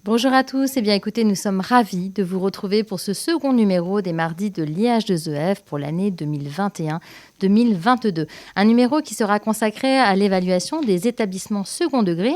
Bonjour à tous, et bien écoutez, nous sommes ravis de vous retrouver pour ce second numéro des mardis de l'IH2EF pour l'année 2021-2022. Un numéro qui sera consacré à l'évaluation des établissements second degré,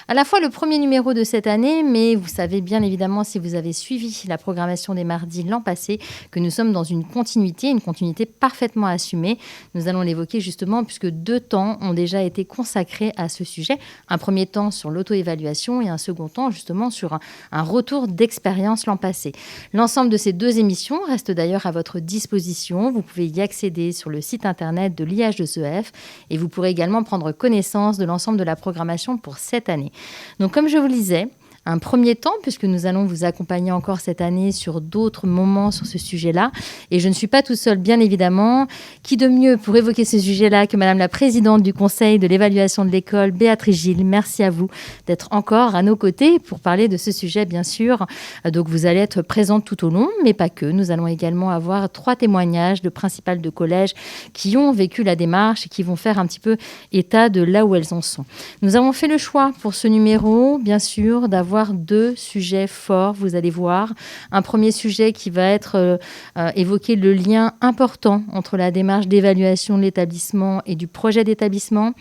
à la fois le premier numéro de cette année, mais vous savez bien évidemment, si vous avez suivi la programmation des mardis l'an passé, que nous sommes dans une continuité parfaitement assumée. Nous allons l'évoquer justement puisque 2 temps ont déjà été consacrés à ce sujet. Un premier temps sur l'auto-évaluation et un second temps justement sur un retour d'expérience l'an passé. L'ensemble de ces 2 émissions reste d'ailleurs à votre disposition. Vous pouvez y accéder sur le site internet de l'IH2EF et vous pourrez également prendre connaissance de l'ensemble de la programmation pour cette année. Donc comme je vous le disais, un premier temps, puisque nous allons vous accompagner encore cette année sur d'autres moments sur ce sujet-là. Et je ne suis pas tout seul, bien évidemment. Qui de mieux pour évoquer ce sujet-là que Madame la Présidente du Conseil de l'évaluation de l'école, Béatrice Gilles. Merci à vous d'être encore à nos côtés pour parler de ce sujet, bien sûr. Donc vous allez être présente tout au long, mais pas que. Nous allons également avoir 3 témoignages de principales de collège qui ont vécu la démarche et qui vont faire un petit peu état de là où elles en sont. Nous avons fait le choix pour ce numéro, bien sûr, d'avoir 2 sujets forts, vous allez voir. Un premier sujet qui va être évoquer le lien important entre la démarche d'évaluation de l'établissement et du projet d'établissement,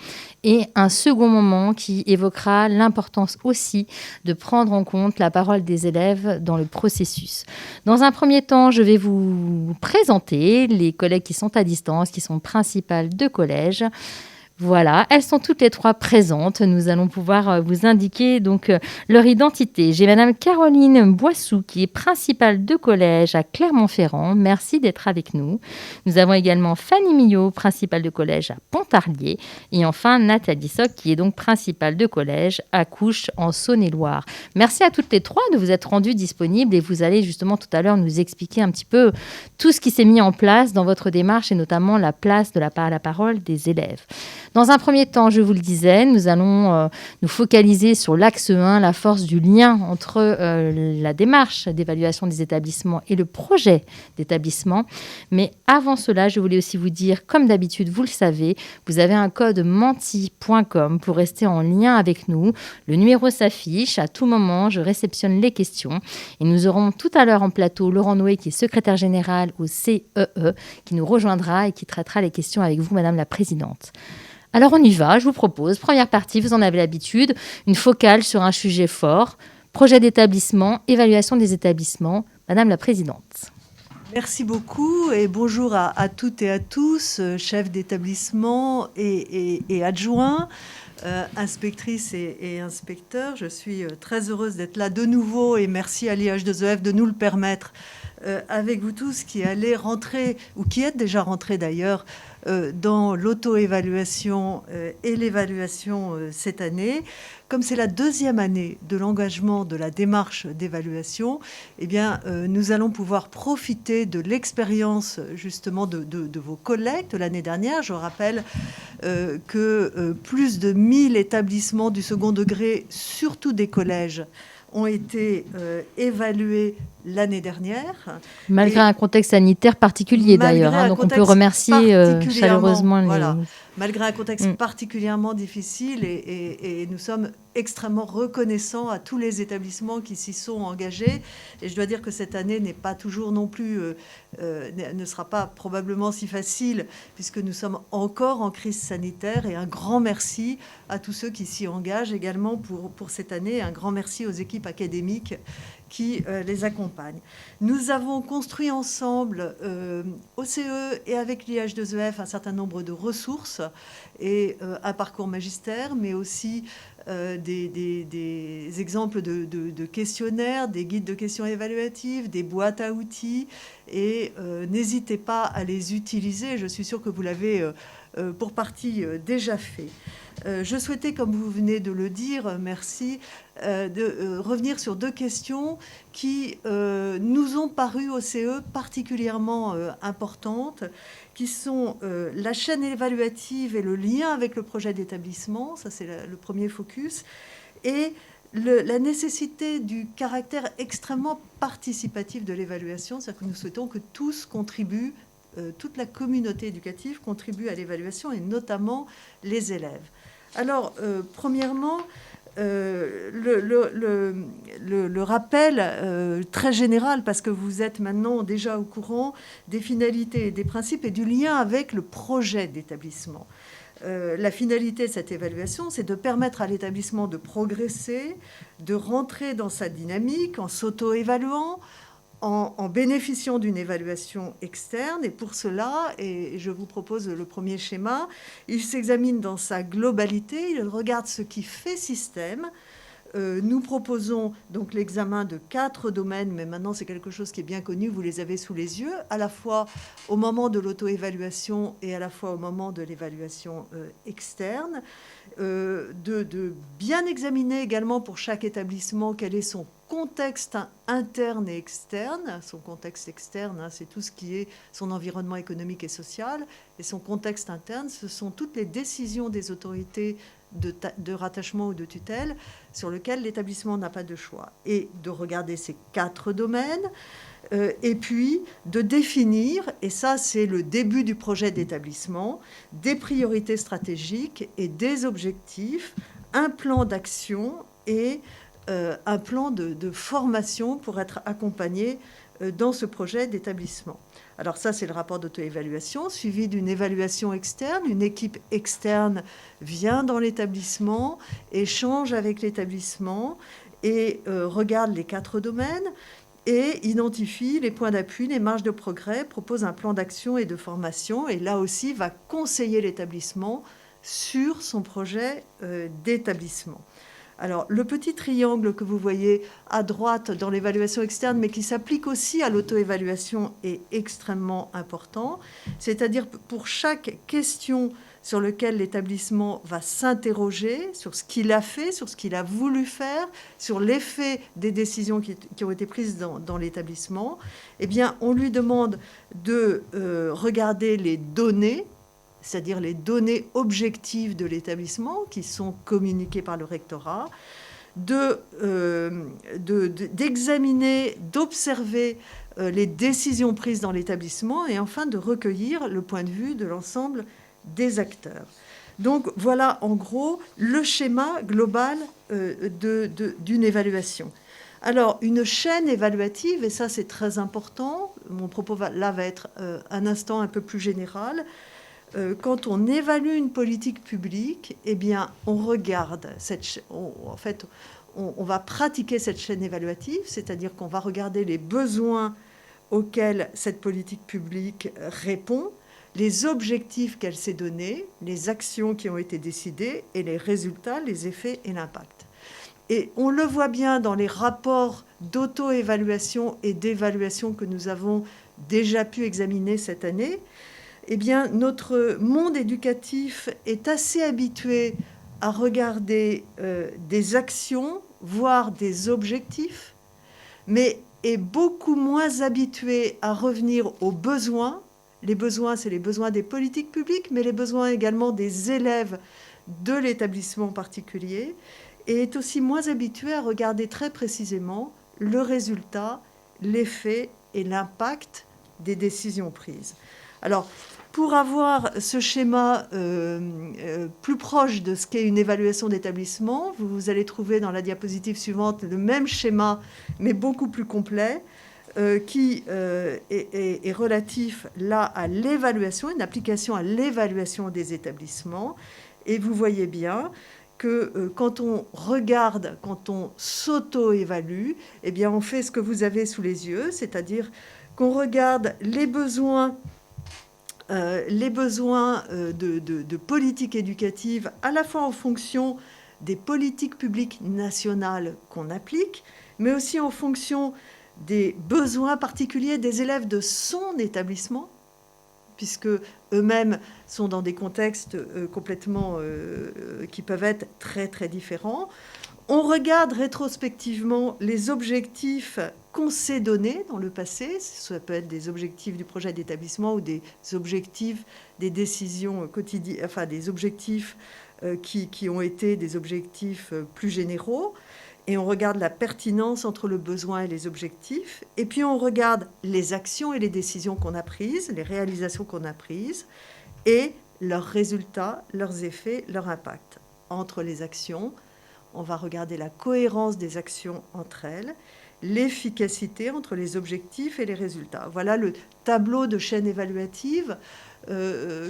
et un second moment qui évoquera l'importance aussi de prendre en compte la parole des élèves dans le processus. Dans un premier temps, je vais vous présenter les collègues qui sont à distance, qui sont principales de collège. Voilà, elles sont toutes les 3 présentes. Nous allons pouvoir vous indiquer donc leur identité. J'ai Madame Caroline Boissou qui est principale de collège à Clermont-Ferrand. Merci d'être avec nous. Nous avons également Fanny Millot, principale de collège à Pontarlier. Et enfin Nathalie Soc qui est donc principale de collège à Couches en Saône-et-Loire. Merci à toutes les 3 de vous être rendues disponibles et vous allez justement tout à l'heure nous expliquer un petit peu tout ce qui s'est mis en place dans votre démarche et notamment la place de la parole des élèves. Dans un premier temps, je vous le disais, nous allons nous focaliser sur l'axe 1, la force du lien entre la démarche d'évaluation des établissements et le projet d'établissement. Mais avant cela, je voulais aussi vous dire, comme d'habitude, vous le savez, vous avez un code menti.com pour rester en lien avec nous. Le numéro s'affiche. À tout moment, je réceptionne les questions. Et nous aurons tout à l'heure en plateau Laurent Noé, qui est secrétaire général au CEE, qui nous rejoindra et qui traitera les questions avec vous, Madame la Présidente. Alors on y va, je vous propose, première partie, vous en avez l'habitude, une focale sur un sujet fort, projet d'établissement, évaluation des établissements. Madame la Présidente. Merci beaucoup et bonjour à toutes et à tous, chefs d'établissement et adjoints, inspectrices et inspecteurs. Je suis très heureuse d'être là de nouveau et merci à l'IH2EF de nous le permettre avec vous tous qui allez rentrer, ou qui êtes déjà rentrés d'ailleurs, dans l'auto-évaluation et l'évaluation cette année. Comme c'est la 2e année de l'engagement de la démarche d'évaluation, eh bien, nous allons pouvoir profiter de l'expérience justement de vos collègues de l'année dernière. Je rappelle que plus de 1000 établissements du second degré, surtout des collèges, ont été évalués l'année dernière. Malgré un contexte sanitaire particulier d'ailleurs, donc on peut remercier chaleureusement voilà, malgré un contexte particulièrement difficile et nous sommes extrêmement reconnaissants à tous les établissements qui s'y sont engagés. Et je dois dire que cette année n'est pas toujours non plus, ne sera pas probablement si facile puisque nous sommes encore en crise sanitaire. Et un grand merci à tous ceux qui s'y engagent également pour cette année. Un grand merci aux équipes académiques qui les accompagnent. Nous avons construit ensemble, au CE et avec l'IH2EF, un certain nombre de ressources et un parcours magistère, mais aussi des exemples de questionnaires, des guides de questions évaluatives, des boîtes à outils. Et n'hésitez pas à les utiliser. Je suis sûre que vous l'avez pour partie déjà fait. Je souhaitais, comme vous venez de le dire, merci, de revenir sur deux questions qui nous ont paru au CE particulièrement importantes, qui sont la chaîne évaluative et le lien avec le projet d'établissement, ça c'est le premier focus, et la nécessité du caractère extrêmement participatif de l'évaluation, c'est-à-dire que nous souhaitons que tous contribuent, toute la communauté éducative contribue à l'évaluation, et notamment les élèves. Alors, premièrement, le rappel très général, parce que vous êtes maintenant déjà au courant des finalités et des principes et du lien avec le projet d'établissement. La finalité de cette évaluation, c'est de permettre à l'établissement de progresser, de rentrer dans sa dynamique en s'auto-évaluant, en bénéficiant d'une évaluation externe. Et pour cela, et je vous propose le premier schéma, il s'examine dans sa globalité, il regarde ce qui fait système. Nous proposons donc l'examen de 4 domaines, mais maintenant c'est quelque chose qui est bien connu, vous les avez sous les yeux, à la fois au moment de l'auto-évaluation et à la fois au moment de l'évaluation externe. De bien examiner également pour chaque établissement quel est son contexte interne et externe. Son contexte externe, c'est tout ce qui est son environnement économique et social. Et son contexte interne, ce sont toutes les décisions des autorités de rattachement ou de tutelle sur lesquelles l'établissement n'a pas de choix. Et de regarder ces 4 domaines, et puis de définir, et ça c'est le début du projet d'établissement, des priorités stratégiques et des objectifs, un plan d'action et un plan de formation pour être accompagné dans ce projet d'établissement. Alors ça, c'est le rapport d'auto-évaluation, suivi d'une évaluation externe. Une équipe externe vient dans l'établissement, échange avec l'établissement et regarde les 4 domaines et identifie les points d'appui, les marges de progrès, propose un plan d'action et de formation, et là aussi va conseiller l'établissement sur son projet d'établissement. Alors, le petit triangle que vous voyez à droite dans l'évaluation externe, mais qui s'applique aussi à l'auto-évaluation, est extrêmement important. C'est-à-dire pour chaque question sur laquelle l'établissement va s'interroger, sur ce qu'il a fait, sur ce qu'il a voulu faire, sur l'effet des décisions qui ont été prises dans l'établissement, eh bien, on lui demande de regarder les données, c'est-à-dire les données objectives de l'établissement qui sont communiquées par le rectorat, d'examiner, d'observer les décisions prises dans l'établissement et enfin de recueillir le point de vue de l'ensemble des acteurs. Donc voilà en gros le schéma global d'une évaluation. Alors une chaîne évaluative, et ça c'est très important, mon propos là va être un instant un peu plus général. Quand on évalue une politique publique, eh bien, on regarde on va pratiquer cette chaîne évaluative, c'est-à-dire qu'on va regarder les besoins auxquels cette politique publique répond, les objectifs qu'elle s'est donnés, les actions qui ont été décidées et les résultats, les effets et l'impact. Et on le voit bien dans les rapports d'auto-évaluation et d'évaluation que nous avons déjà pu examiner cette année. Eh bien, notre monde éducatif est assez habitué à regarder des actions, voire des objectifs, mais est beaucoup moins habitué à revenir aux besoins. Les besoins, c'est les besoins des politiques publiques, mais les besoins également des élèves de l'établissement particulier, et est aussi moins habitué à regarder très précisément le résultat, l'effet et l'impact des décisions prises. Alors, pour avoir ce schéma plus proche de ce qu'est une évaluation d'établissement, vous allez trouver dans la diapositive suivante le même schéma, mais beaucoup plus complet, qui est relatif là à l'évaluation, une application à l'évaluation des établissements. Et vous voyez bien que quand on regarde, quand on s'auto-évalue, eh bien on fait ce que vous avez sous les yeux, c'est-à-dire qu'on regarde les besoins de politique éducative, à la fois en fonction des politiques publiques nationales qu'on applique, mais aussi en fonction des besoins particuliers des élèves de son établissement, puisque eux-mêmes sont dans des contextes complètement qui peuvent être très très différents. On regarde rétrospectivement les objectifs qu'on s'est donnés dans le passé. Ça peut être des objectifs du projet d'établissement ou des objectifs des décisions quotidiennes, enfin des objectifs qui ont été des objectifs plus généraux. Et on regarde la pertinence entre le besoin et les objectifs. Et puis on regarde les actions et les décisions qu'on a prises, les réalisations qu'on a prises, et leurs résultats, leurs effets, leur impact. Entre les actions, on va regarder la cohérence des actions entre elles, l'efficacité entre les objectifs et les résultats. Voilà le tableau de chaîne évaluative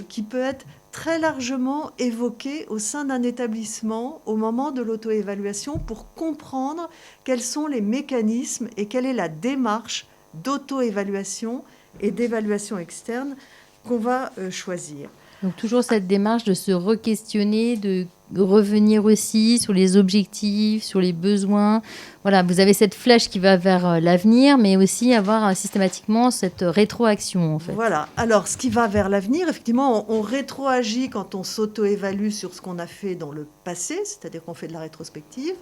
qui peut être très largement évoqué au sein d'un établissement au moment de l'auto-évaluation pour comprendre quels sont les mécanismes et quelle est la démarche d'auto-évaluation et d'évaluation externe qu'on va choisir. Donc toujours cette démarche de se re-questionner, de revenir aussi sur les objectifs, sur les besoins. Voilà, vous avez cette flèche qui va vers l'avenir, mais aussi avoir systématiquement cette rétroaction, en fait. Voilà. Alors, ce qui va vers l'avenir, effectivement, on rétroagit quand on s'auto-évalue sur ce qu'on a fait dans le passé, c'est-à-dire qu'on fait de la rétrospective.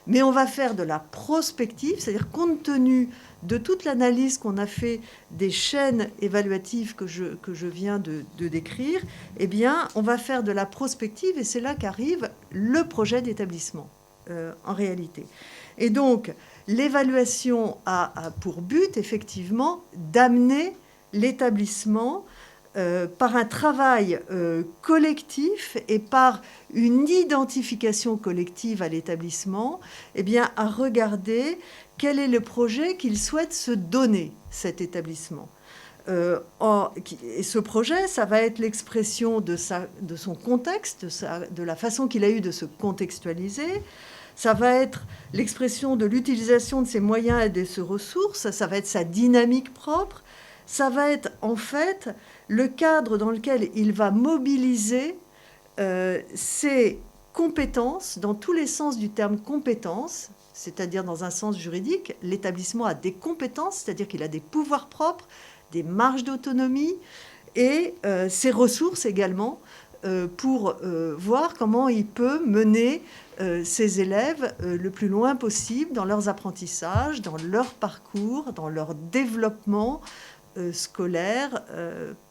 Mais on va faire de la prospective, c'est-à-dire compte tenu de toute l'analyse qu'on a fait des chaînes évaluatives que je viens de décrire, eh bien, on va faire de la prospective et c'est là qu'arrive le projet d'établissement, en réalité. Et donc, l'évaluation a pour but, effectivement, d'amener l'établissement par un travail collectif et par une identification collective à l'établissement, eh bien, à regarder quel est le projet qu'il souhaite se donner, cet établissement. Et ce projet, ça va être l'expression de son contexte, de la façon qu'il a eu de se contextualiser. Ça va être l'expression de l'utilisation de ses moyens et de ses ressources. Ça va être sa dynamique propre. Ça va être, en fait, le cadre dans lequel il va mobiliser ses compétences, dans tous les sens du terme compétences, c'est-à-dire dans un sens juridique, l'établissement a des compétences, c'est-à-dire qu'il a des pouvoirs propres, des marges d'autonomie et ses ressources également pour voir comment il peut mener ses élèves le plus loin possible dans leurs apprentissages, dans leur parcours, dans leur développement scolaire,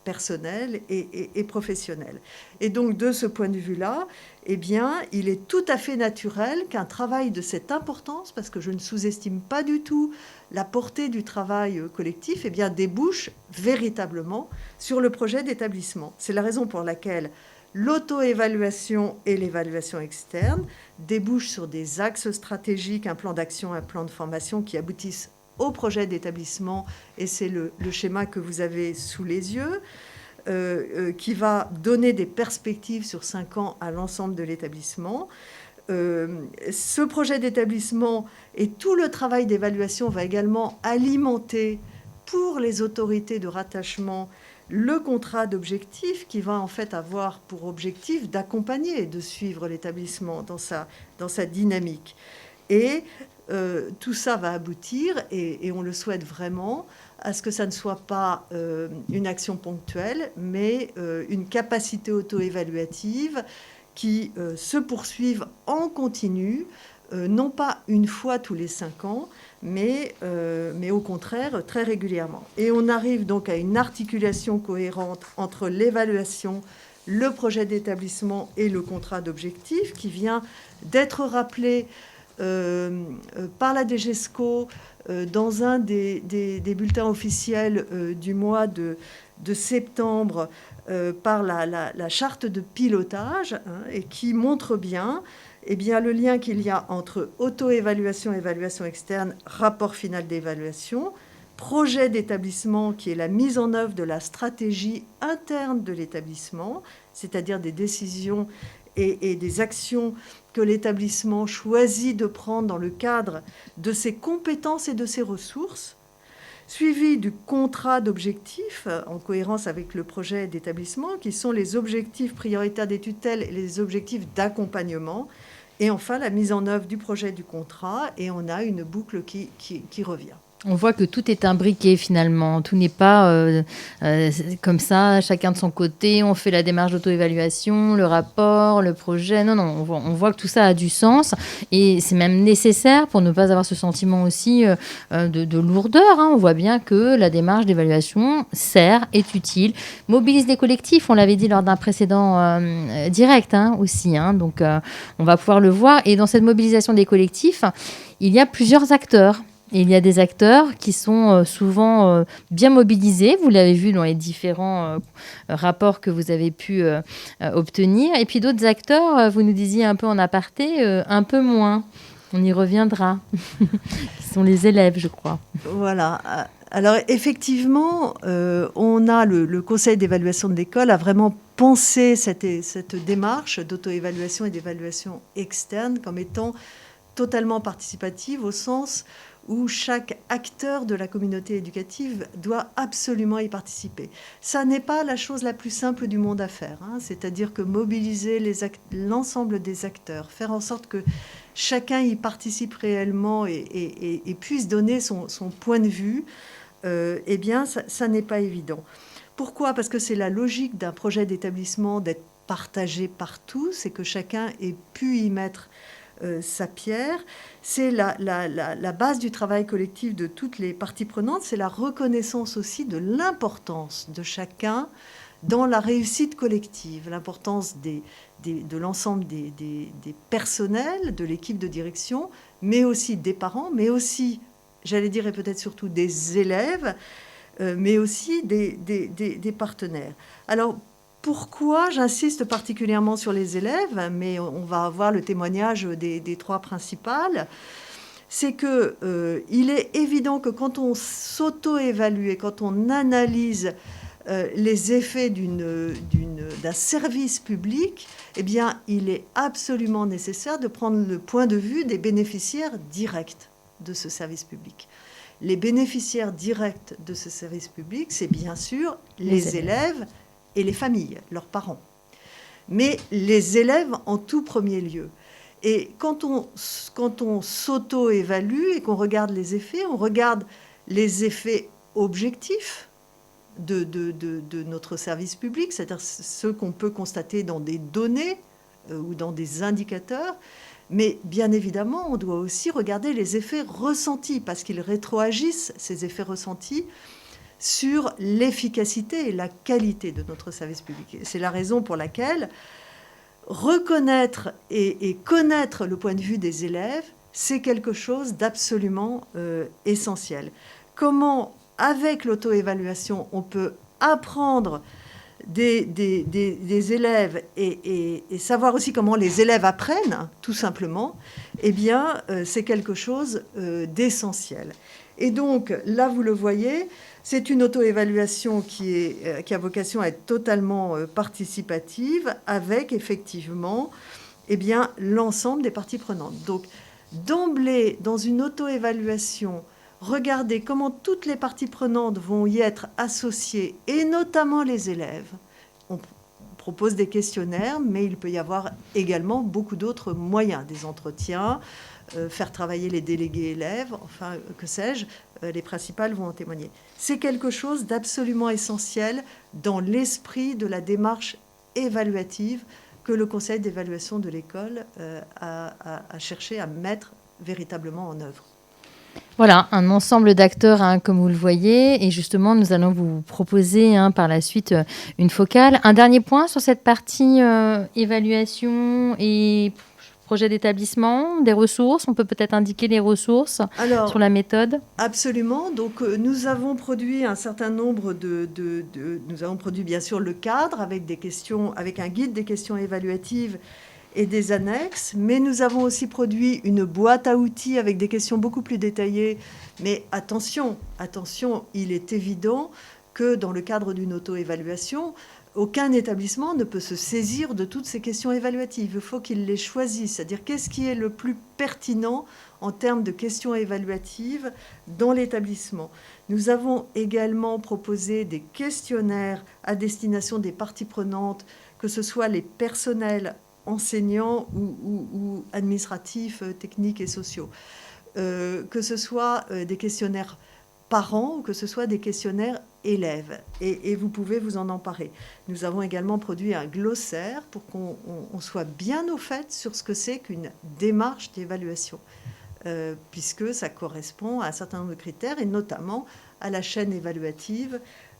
personnel et professionnel. Et donc, de ce point de vue-là, eh bien, il est tout à fait naturel qu'un travail de cette importance, parce que je ne sous-estime pas du tout la portée du travail collectif, eh bien, débouche véritablement sur le projet d'établissement. C'est la raison pour laquelle l'auto-évaluation et l'évaluation externe débouchent sur des axes stratégiques, un plan d'action, un plan de formation qui aboutissent au projet d'établissement, et c'est le schéma que vous avez sous les yeux, qui va donner des perspectives sur 5 ans à l'ensemble de l'établissement. Ce projet d'établissement et tout le travail d'évaluation va également alimenter pour les autorités de rattachement le contrat d'objectif qui va en fait avoir pour objectif d'accompagner et de suivre l'établissement dans sa dynamique. Et tout ça va aboutir, et on le souhaite vraiment, à ce que ça ne soit pas une action ponctuelle, mais une capacité auto-évaluative qui se poursuive en continu, non pas une fois tous les 5 ans, mais au contraire très régulièrement. Et on arrive donc à une articulation cohérente entre l'évaluation, le projet d'établissement et le contrat d'objectif qui vient d'être rappelé par la DGESCO dans un des bulletins officiels du mois de septembre par la charte de pilotage, et qui montre bien, le lien qu'il y a entre auto-évaluation, évaluation externe, rapport final d'évaluation, projet d'établissement qui est la mise en œuvre de la stratégie interne de l'établissement, c'est-à-dire des décisions et des actions que l'établissement choisit de prendre dans le cadre de ses compétences et de ses ressources, suivi du contrat d'objectifs en cohérence avec le projet d'établissement, qui sont les objectifs prioritaires des tutelles et les objectifs d'accompagnement, et enfin la mise en œuvre du projet du contrat, et on a une boucle qui revient. On voit que tout est imbriqué finalement. Tout n'est pas comme ça, chacun de son côté. On fait la démarche d'auto-évaluation, le rapport, le projet. Non, on voit que tout ça a du sens. Et c'est même nécessaire pour ne pas avoir ce sentiment aussi de lourdeur. On voit bien que la démarche d'évaluation sert, est utile, mobilise les collectifs. On l'avait dit lors d'un précédent direct aussi. Donc on va pouvoir le voir. Et dans cette mobilisation des collectifs, il y a plusieurs acteurs. Et il y a des acteurs qui sont souvent bien mobilisés, vous l'avez vu dans les différents rapports que vous avez pu obtenir. Et puis d'autres acteurs, vous nous disiez un peu en aparté, un peu moins. On y reviendra. Qui sont les élèves, je crois. Voilà. Alors effectivement, on a le Conseil d'évaluation de l'école a vraiment pensé cette démarche d'auto-évaluation et d'évaluation externe comme étant totalement participative au sens où chaque acteur de la communauté éducative doit absolument y participer. Ça n'est pas la chose la plus simple du monde à faire, c'est-à-dire que mobiliser l'ensemble des acteurs, faire en sorte que chacun y participe réellement et puisse donner son point de vue, eh bien, ça n'est pas évident. Pourquoi ? Parce que c'est la logique d'un projet d'établissement d'être partagé par tous et que chacun ait pu y mettre sa pierre. C'est la base du travail collectif de toutes les parties prenantes. C'est la reconnaissance aussi de l'importance de chacun dans la réussite collective, l'importance de l'ensemble des personnels, de l'équipe de direction, mais aussi des parents, mais aussi, j'allais dire, et peut-être surtout des élèves, mais aussi des partenaires. Alors, pourquoi j'insiste particulièrement sur les élèves, mais on va avoir le témoignage des trois principales, c'est qu'il est évident que quand on s'auto-évalue et quand on analyse les effets d'un service public, eh bien, il est absolument nécessaire de prendre le point de vue des bénéficiaires directs de ce service public. Les bénéficiaires directs de ce service public, c'est bien sûr les élèves et les familles, leurs parents. Mais les élèves en tout premier lieu. Et quand on s'auto-évalue et qu'on regarde les effets, on regarde les effets objectifs de notre service public, c'est-à-dire ceux qu'on peut constater dans des données ou dans des indicateurs. Mais bien évidemment, on doit aussi regarder les effets ressentis, parce qu'ils rétroagissent, ces effets ressentis, sur l'efficacité et la qualité de notre service public. C'est la raison pour laquelle reconnaître et connaître le point de vue des élèves, c'est quelque chose d'absolument essentiel. Comment, avec l'auto-évaluation, on peut apprendre des élèves et savoir aussi comment les élèves apprennent, tout simplement, eh bien, c'est quelque chose d'essentiel. Et donc, là, vous le voyez, c'est une auto-évaluation qui a vocation à être totalement participative, avec effectivement eh bien, l'ensemble des parties prenantes. Donc, d'emblée, dans une auto-évaluation, regardez comment toutes les parties prenantes vont y être associées, et notamment les élèves. On propose des questionnaires, mais il peut y avoir également beaucoup d'autres moyens, des entretiens, faire travailler les délégués élèves, enfin, que sais-je, les principales vont en témoigner. C'est quelque chose d'absolument essentiel dans l'esprit de la démarche évaluative que le Conseil d'évaluation de l'école a cherché à mettre véritablement en œuvre. Voilà, un ensemble d'acteurs, comme vous le voyez. Et justement, nous allons vous proposer par la suite une focale. Un dernier point sur cette partie évaluation et projet d'établissement, des ressources. On peut peut-être indiquer les ressources sur la méthode. Absolument. Donc, nous avons produit un certain nombre nous avons produit bien sûr le cadre avec des questions, avec un guide des questions évaluatives et des annexes, mais nous avons aussi produit une boîte à outils avec des questions beaucoup plus détaillées. Mais attention, il est évident que dans le cadre d'une auto-évaluation, aucun établissement ne peut se saisir de toutes ces questions évaluatives. Il faut qu'il les choisisse, c'est-à-dire qu'est-ce qui est le plus pertinent en termes de questions évaluatives dans l'établissement. Nous avons également proposé des questionnaires à destination des parties prenantes, que ce soit les personnels enseignants ou administratifs, techniques et sociaux. Que ce soit des questionnaires parents ou que ce soit des questionnaires élèves. Et vous pouvez vous en emparer. Nous avons également produit un glossaire pour qu'on soit bien au fait sur ce que c'est qu'une démarche d'évaluation, puisque ça correspond à un certain nombre de critères, et notamment à la chaîne évaluative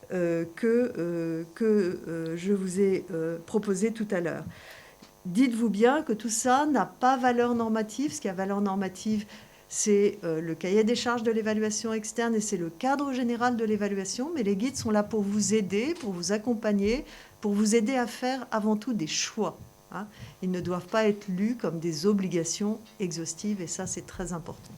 que je vous ai proposée tout à l'heure. Dites-vous bien que tout ça n'a pas valeur normative. Ce qui a valeur normative, c'est le cahier des charges de l'évaluation externe et c'est le cadre général de l'évaluation. Mais les guides sont là pour vous aider, pour vous accompagner, pour vous aider à faire avant tout des choix. Hein. Ils ne doivent pas être lus comme des obligations exhaustives et ça, c'est très important.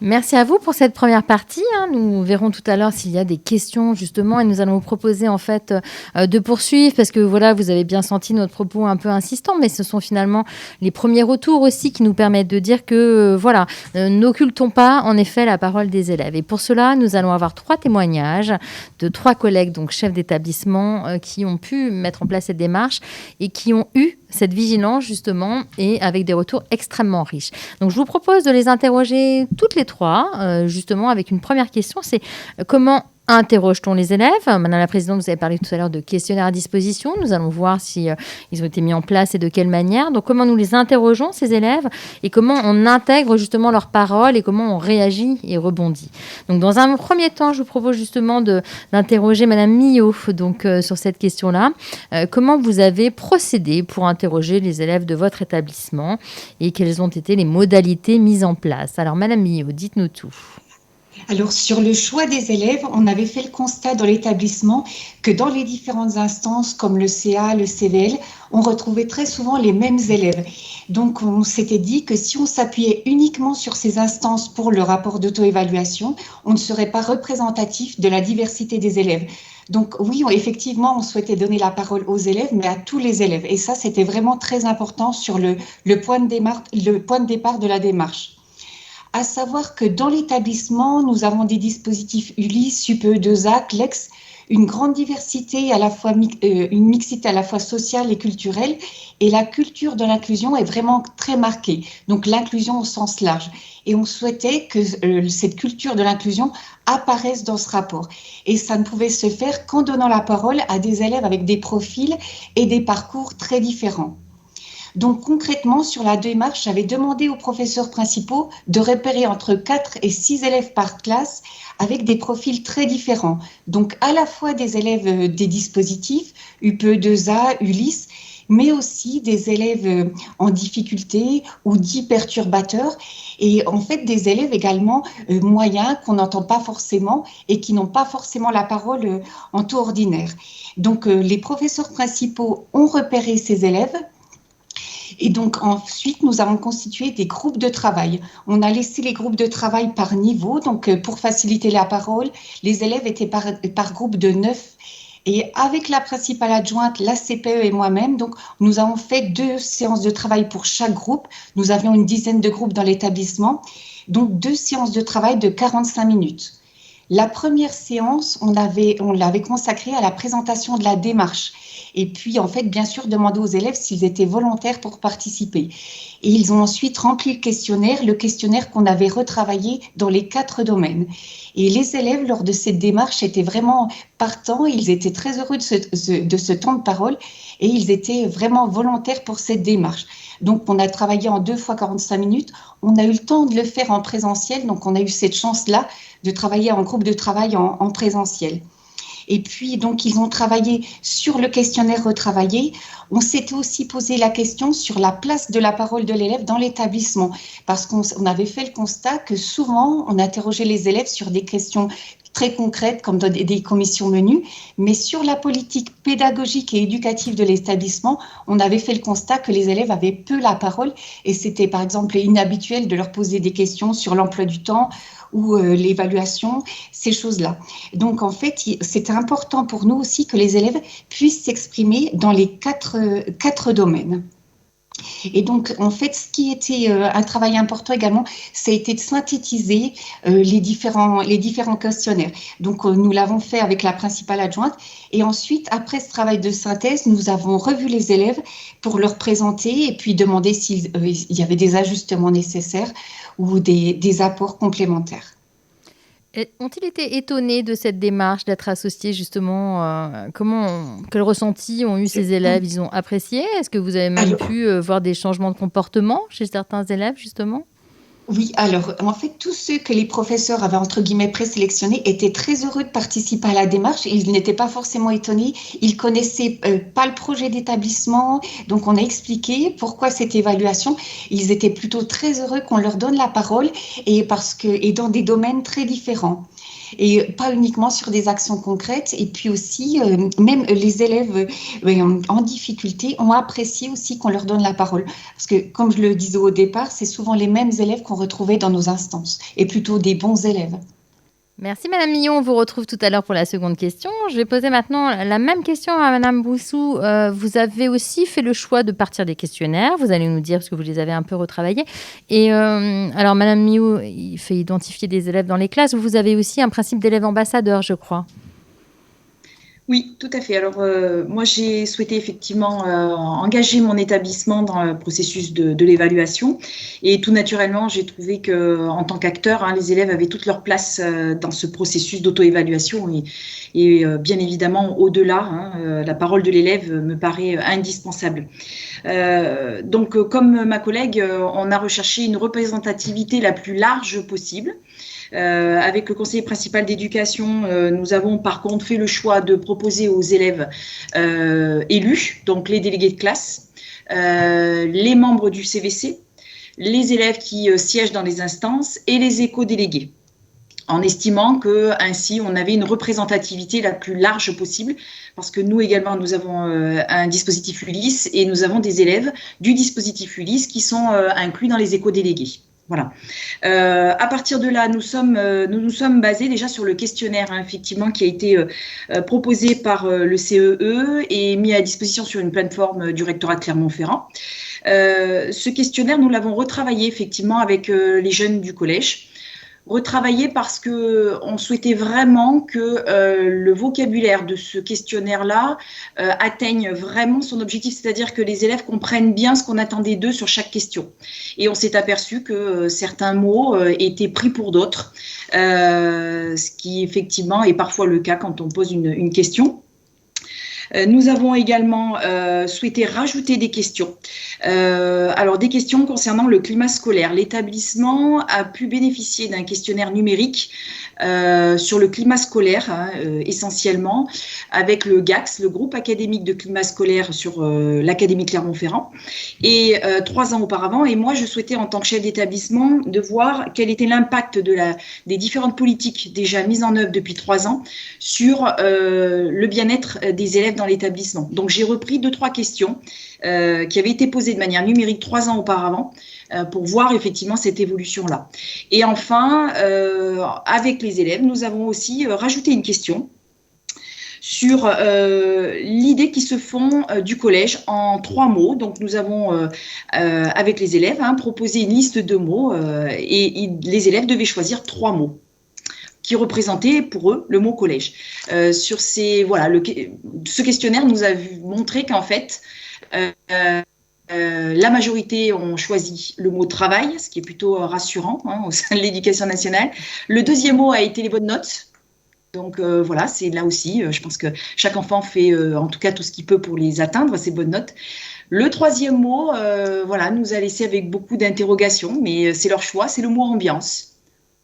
Merci à vous pour cette première partie. Nous verrons tout à l'heure s'il y a des questions justement et nous allons vous proposer en fait de poursuivre parce que voilà, vous avez bien senti notre propos un peu insistant, mais ce sont finalement les premiers retours aussi qui nous permettent de dire que voilà, n'occultons pas en effet la parole des élèves. Et pour cela, nous allons avoir 3 témoignages de 3 collègues, donc chefs d'établissement, qui ont pu mettre en place cette démarche et qui ont eu cette vigilance justement et avec des retours extrêmement riches. Donc je vous propose de les interroger toutes les 3, justement avec une première question, c'est comment interroge-t-on les élèves ? Madame la Présidente, vous avez parlé tout à l'heure de questionnaires à disposition. Nous allons voir si ils ont été mis en place et de quelle manière. Donc comment nous les interrogeons, ces élèves, et comment on intègre justement leurs paroles et comment on réagit et rebondit. Donc dans un premier temps, je vous propose justement d'interroger Madame Millot donc, sur cette question-là. Comment vous avez procédé pour interroger les élèves de votre établissement et quelles ont été les modalités mises en place ? Alors Madame Millot, dites-nous tout. Alors, sur le choix des élèves, on avait fait le constat dans l'établissement que dans les différentes instances, comme le CA, le CVL, on retrouvait très souvent les mêmes élèves. Donc, on s'était dit que si on s'appuyait uniquement sur ces instances pour le rapport d'auto-évaluation, on ne serait pas représentatif de la diversité des élèves. Donc, oui, effectivement, on souhaitait donner la parole aux élèves, mais à tous les élèves. Et ça, c'était vraiment très important sur le point de départ de la démarche. À savoir que dans l'établissement, nous avons des dispositifs Ulysse, UPE2A, CLEX, une grande diversité, une mixité à la fois sociale et culturelle, et la culture de l'inclusion est vraiment très marquée, donc l'inclusion au sens large. Et on souhaitait que cette culture de l'inclusion apparaisse dans ce rapport. Et ça ne pouvait se faire qu'en donnant la parole à des élèves avec des profils et des parcours très différents. Donc concrètement, sur la démarche, j'avais demandé aux professeurs principaux de repérer entre 4 et 6 élèves par classe avec des profils très différents. Donc à la fois des élèves des dispositifs, UPE2A, Ulysse, mais aussi des élèves en difficulté ou dits perturbateurs et en fait des élèves également moyens qu'on n'entend pas forcément et qui n'ont pas forcément la parole en taux ordinaire. Donc les professeurs principaux ont repéré ces élèves. Et donc ensuite, nous avons constitué des groupes de travail. On a laissé les groupes de travail par niveau, donc pour faciliter la parole, les élèves étaient par groupe de 9. Et avec la principale adjointe, la CPE et moi-même, donc nous avons fait 2 séances de travail pour chaque groupe. Nous avions une dizaine de groupes dans l'établissement, donc 2 séances de travail de 45 minutes. La première séance, on l'avait consacrée à la présentation de la démarche. Et puis, en fait, bien sûr, demander aux élèves s'ils étaient volontaires pour participer. Et ils ont ensuite rempli le questionnaire qu'on avait retravaillé dans les 4 domaines. Et les élèves, lors de cette démarche, étaient vraiment partants. Ils étaient très heureux de ce temps de parole et ils étaient vraiment volontaires pour cette démarche. Donc, on a travaillé en 2 fois 45 minutes. On a eu le temps de le faire en présentiel. Donc, on a eu cette chance-là de travailler en groupe de travail en présentiel. Et puis, donc, ils ont travaillé sur le questionnaire retravaillé. On s'était aussi posé la question sur la place de la parole de l'élève dans l'établissement, parce qu'on avait fait le constat que souvent, on interrogeait les élèves sur des questions très concrètes comme dans des commissions menues, mais sur la politique pédagogique et éducative de l'établissement, on avait fait le constat que les élèves avaient peu la parole et c'était par exemple inhabituel de leur poser des questions sur l'emploi du temps ou l'évaluation, ces choses-là. Donc en fait, c'était important pour nous aussi que les élèves puissent s'exprimer dans les quatre domaines. Et donc, en fait, ce qui était un travail important également, ça a été de synthétiser les différents questionnaires. Donc, nous l'avons fait avec la principale adjointe. Et ensuite, après ce travail de synthèse, nous avons revu les élèves pour leur présenter et puis demander s'il y avait des ajustements nécessaires ou des apports complémentaires. Ont-ils été étonnés de cette démarche d'être associés justement quel ressenti ont eu ces élèves? Ils ont apprécié? Est-ce que vous avez même pu voir des changements de comportement chez certains élèves justement? Oui, alors en fait, tous ceux que les professeurs avaient entre guillemets présélectionnés étaient très heureux de participer à la démarche. Ils n'étaient pas forcément étonnés. Ils connaissaient pas le projet d'établissement, donc on a expliqué pourquoi cette évaluation. Ils étaient plutôt très heureux qu'on leur donne la parole et dans des domaines très différents. Et pas uniquement sur des actions concrètes. Et puis aussi, même les élèves en difficulté ont apprécié aussi qu'on leur donne la parole. Parce que, comme je le disais au départ, c'est souvent les mêmes élèves qu'on retrouvait dans nos instances, et plutôt des bons élèves. Merci Madame Millon, on vous retrouve tout à l'heure pour la seconde question. Je vais poser maintenant la même question à Madame Boussou. Vous avez aussi fait le choix de partir des questionnaires, vous allez nous dire parce que vous les avez un peu retravaillés. Et alors Madame Millon, il fait identifier des élèves dans les classes. Vous avez aussi un principe d'élève ambassadeur, je crois. Oui, tout à fait. Alors, moi, j'ai souhaité effectivement engager mon établissement dans le processus de l'évaluation. Et tout naturellement, j'ai trouvé qu'en tant qu'acteur, les élèves avaient toute leur place dans ce processus d'auto-évaluation. Et bien évidemment, au-delà, la parole de l'élève me paraît indispensable. Donc, comme ma collègue, on a recherché une représentativité la plus large possible. Avec le conseiller principal d'éducation, nous avons par contre fait le choix de proposer aux élèves élus, donc les délégués de classe, les membres du CVC, les élèves qui siègent dans les instances et les éco-délégués, en estimant qu'ainsi on avait une représentativité la plus large possible, parce que nous également, nous avons un dispositif ULIS et nous avons des élèves du dispositif ULIS qui sont inclus dans les éco-délégués. Voilà. À partir de là, nous nous sommes basés déjà sur le questionnaire, effectivement, qui a été proposé par le CEE et mis à disposition sur une plateforme du rectorat de Clermont-Ferrand. Ce questionnaire, nous l'avons retravaillé effectivement avec les jeunes du collège. Retravaillé parce qu'on souhaitait vraiment que le vocabulaire de ce questionnaire-là atteigne vraiment son objectif, c'est-à-dire que les élèves comprennent bien ce qu'on attendait d'eux sur chaque question. Et on s'est aperçu que certains mots étaient pris pour d'autres, ce qui effectivement est parfois le cas quand on pose une question. Nous avons également souhaité rajouter des questions. Alors, des questions concernant le climat scolaire. L'établissement a pu bénéficier d'un questionnaire numérique sur le climat scolaire, essentiellement, avec le GACS, le groupe académique de climat scolaire sur l'Académie Clermont-Ferrand. Et 3 ans auparavant, et moi, je souhaitais, en tant que chef d'établissement, de voir quel était l'impact des différentes politiques déjà mises en œuvre depuis 3 ans sur le bien-être des élèves dans l'établissement. Donc, j'ai repris 2-3 questions qui avaient été posées de manière numérique 3 ans auparavant pour voir effectivement cette évolution-là. Et enfin, avec les élèves, nous avons aussi rajouté une question sur l'idée qui se font du collège en 3 mots. Donc, nous avons, avec les élèves, proposé une liste de mots et les élèves devaient choisir 3 mots qui représentaient pour eux le mot collège. Ce questionnaire nous a montré qu'en fait, la majorité ont choisi le mot travail, ce qui est plutôt rassurant au sein de l'éducation nationale. Le deuxième mot a été les bonnes notes. Donc voilà, c'est là aussi, je pense que chaque enfant fait en tout cas tout ce qu'il peut pour les atteindre, ces bonnes notes. Le troisième mot, nous a laissé avec beaucoup d'interrogations, mais c'est leur choix, c'est le mot ambiance.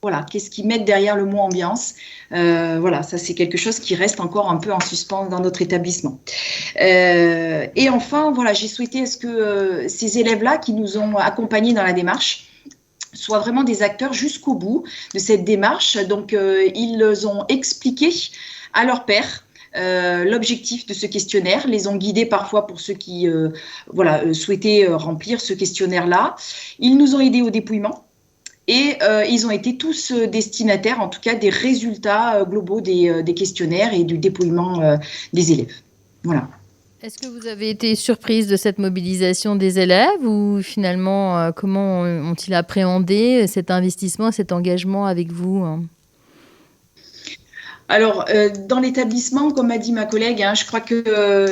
Voilà, qu'est-ce qu'ils mettent derrière le mot ambiance? Ça c'est quelque chose qui reste encore un peu en suspens dans notre établissement. Et enfin, j'ai souhaité à ce que ces élèves-là qui nous ont accompagnés dans la démarche soient vraiment des acteurs jusqu'au bout de cette démarche. Donc, ils ont expliqué à leurs pairs l'objectif de ce questionnaire, les ont guidés parfois pour ceux qui souhaitaient remplir ce questionnaire-là. Ils nous ont aidés au dépouillement et ils ont été tous destinataires, en tout cas, des résultats globaux des questionnaires et du dépouillement des élèves. Voilà. Est-ce que vous avez été surprise de cette mobilisation des élèves ou finalement, comment ont-ils appréhendé cet investissement, cet engagement avec vous? Alors, dans l'établissement, comme a dit ma collègue, je crois que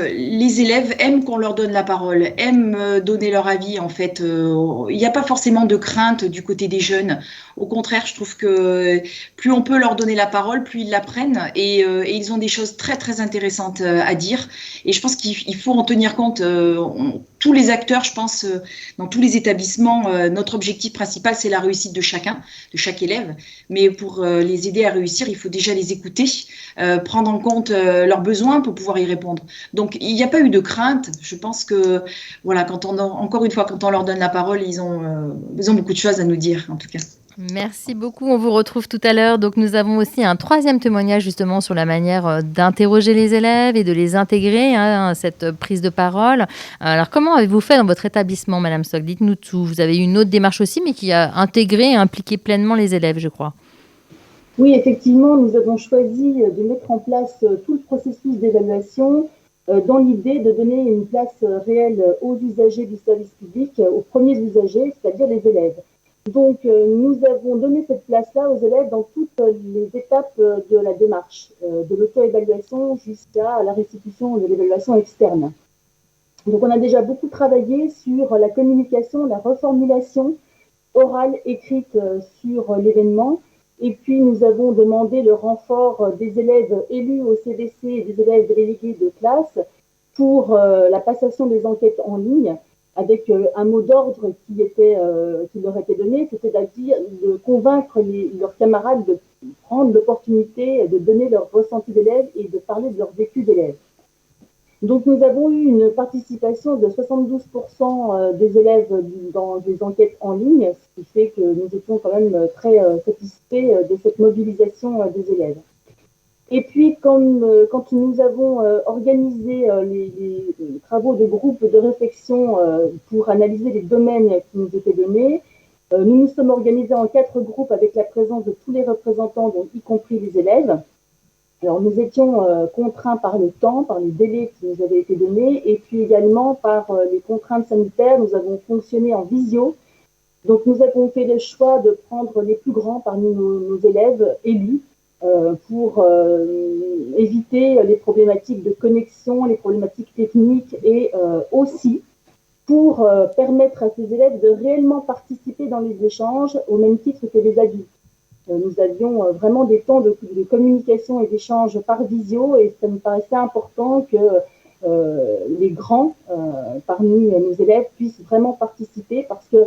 les élèves aiment qu'on leur donne la parole, aiment donner leur avis. En fait, il n'y a pas forcément de crainte du côté des jeunes. Au contraire, je trouve que plus on peut leur donner la parole, plus ils l'apprennent et ils ont des choses très, très intéressantes à dire. Et je pense qu'il faut en tenir compte. Tous les acteurs, je pense, dans tous les établissements, notre objectif principal, c'est la réussite de chacun, de chaque élève. Mais pour les aider à réussir, il faut déjà les écouter, prendre en compte leurs besoins pour pouvoir y répondre. Donc, il n'y a pas eu de crainte. Je pense que, voilà, encore une fois, quand on leur donne la parole, ils ont beaucoup de choses à nous dire, en tout cas. Merci beaucoup. On vous retrouve tout à l'heure. Donc, nous avons aussi un troisième témoignage justement sur la manière d'interroger les élèves et de les intégrer à cette prise de parole. Alors, comment avez-vous fait dans votre établissement, Madame Sock? Dites-nous tout. Vous avez eu une autre démarche aussi, mais qui a intégré et impliqué pleinement les élèves, je crois. Oui, effectivement, nous avons choisi de mettre en place tout le processus d'évaluation dans l'idée de donner une place réelle aux usagers du service public, aux premiers usagers, c'est-à-dire les élèves. Donc, nous avons donné cette place-là aux élèves dans toutes les étapes de la démarche, de l'auto-évaluation jusqu'à la restitution de l'évaluation externe. Donc, on a déjà beaucoup travaillé sur la communication, la reformulation orale, écrite sur l'événement. Et puis, nous avons demandé le renfort des élèves élus au CDC et des élèves délégués de classe pour la passation des enquêtes en ligne, avec un mot d'ordre qui leur était donné, c'est-à-dire de convaincre leurs camarades de prendre l'opportunité de donner leur ressenti d'élève et de parler de leur vécu d'élève. Donc, nous avons eu une participation de 72% des élèves dans des enquêtes en ligne, ce qui fait que nous étions quand même très satisfaits de cette mobilisation des élèves. Et puis, quand nous avons organisé les travaux de groupe de réflexion pour analyser les domaines qui nous étaient donnés, nous nous sommes organisés en 4 groupes avec la présence de tous les représentants, donc y compris les élèves. Alors, nous étions contraints par le temps, par les délais qui nous avaient été donnés, et puis également par les contraintes sanitaires. Nous avons fonctionné en visio. Donc, nous avons fait le choix de prendre les plus grands parmi nos élèves élus, pour éviter les problématiques de connexion, les problématiques techniques et aussi pour permettre à ces élèves de réellement participer dans les échanges au même titre que les adultes. Nous avions vraiment des temps de communication et d'échange par visio et ça me paraissait important que les grands parmi nos élèves puissent vraiment participer parce que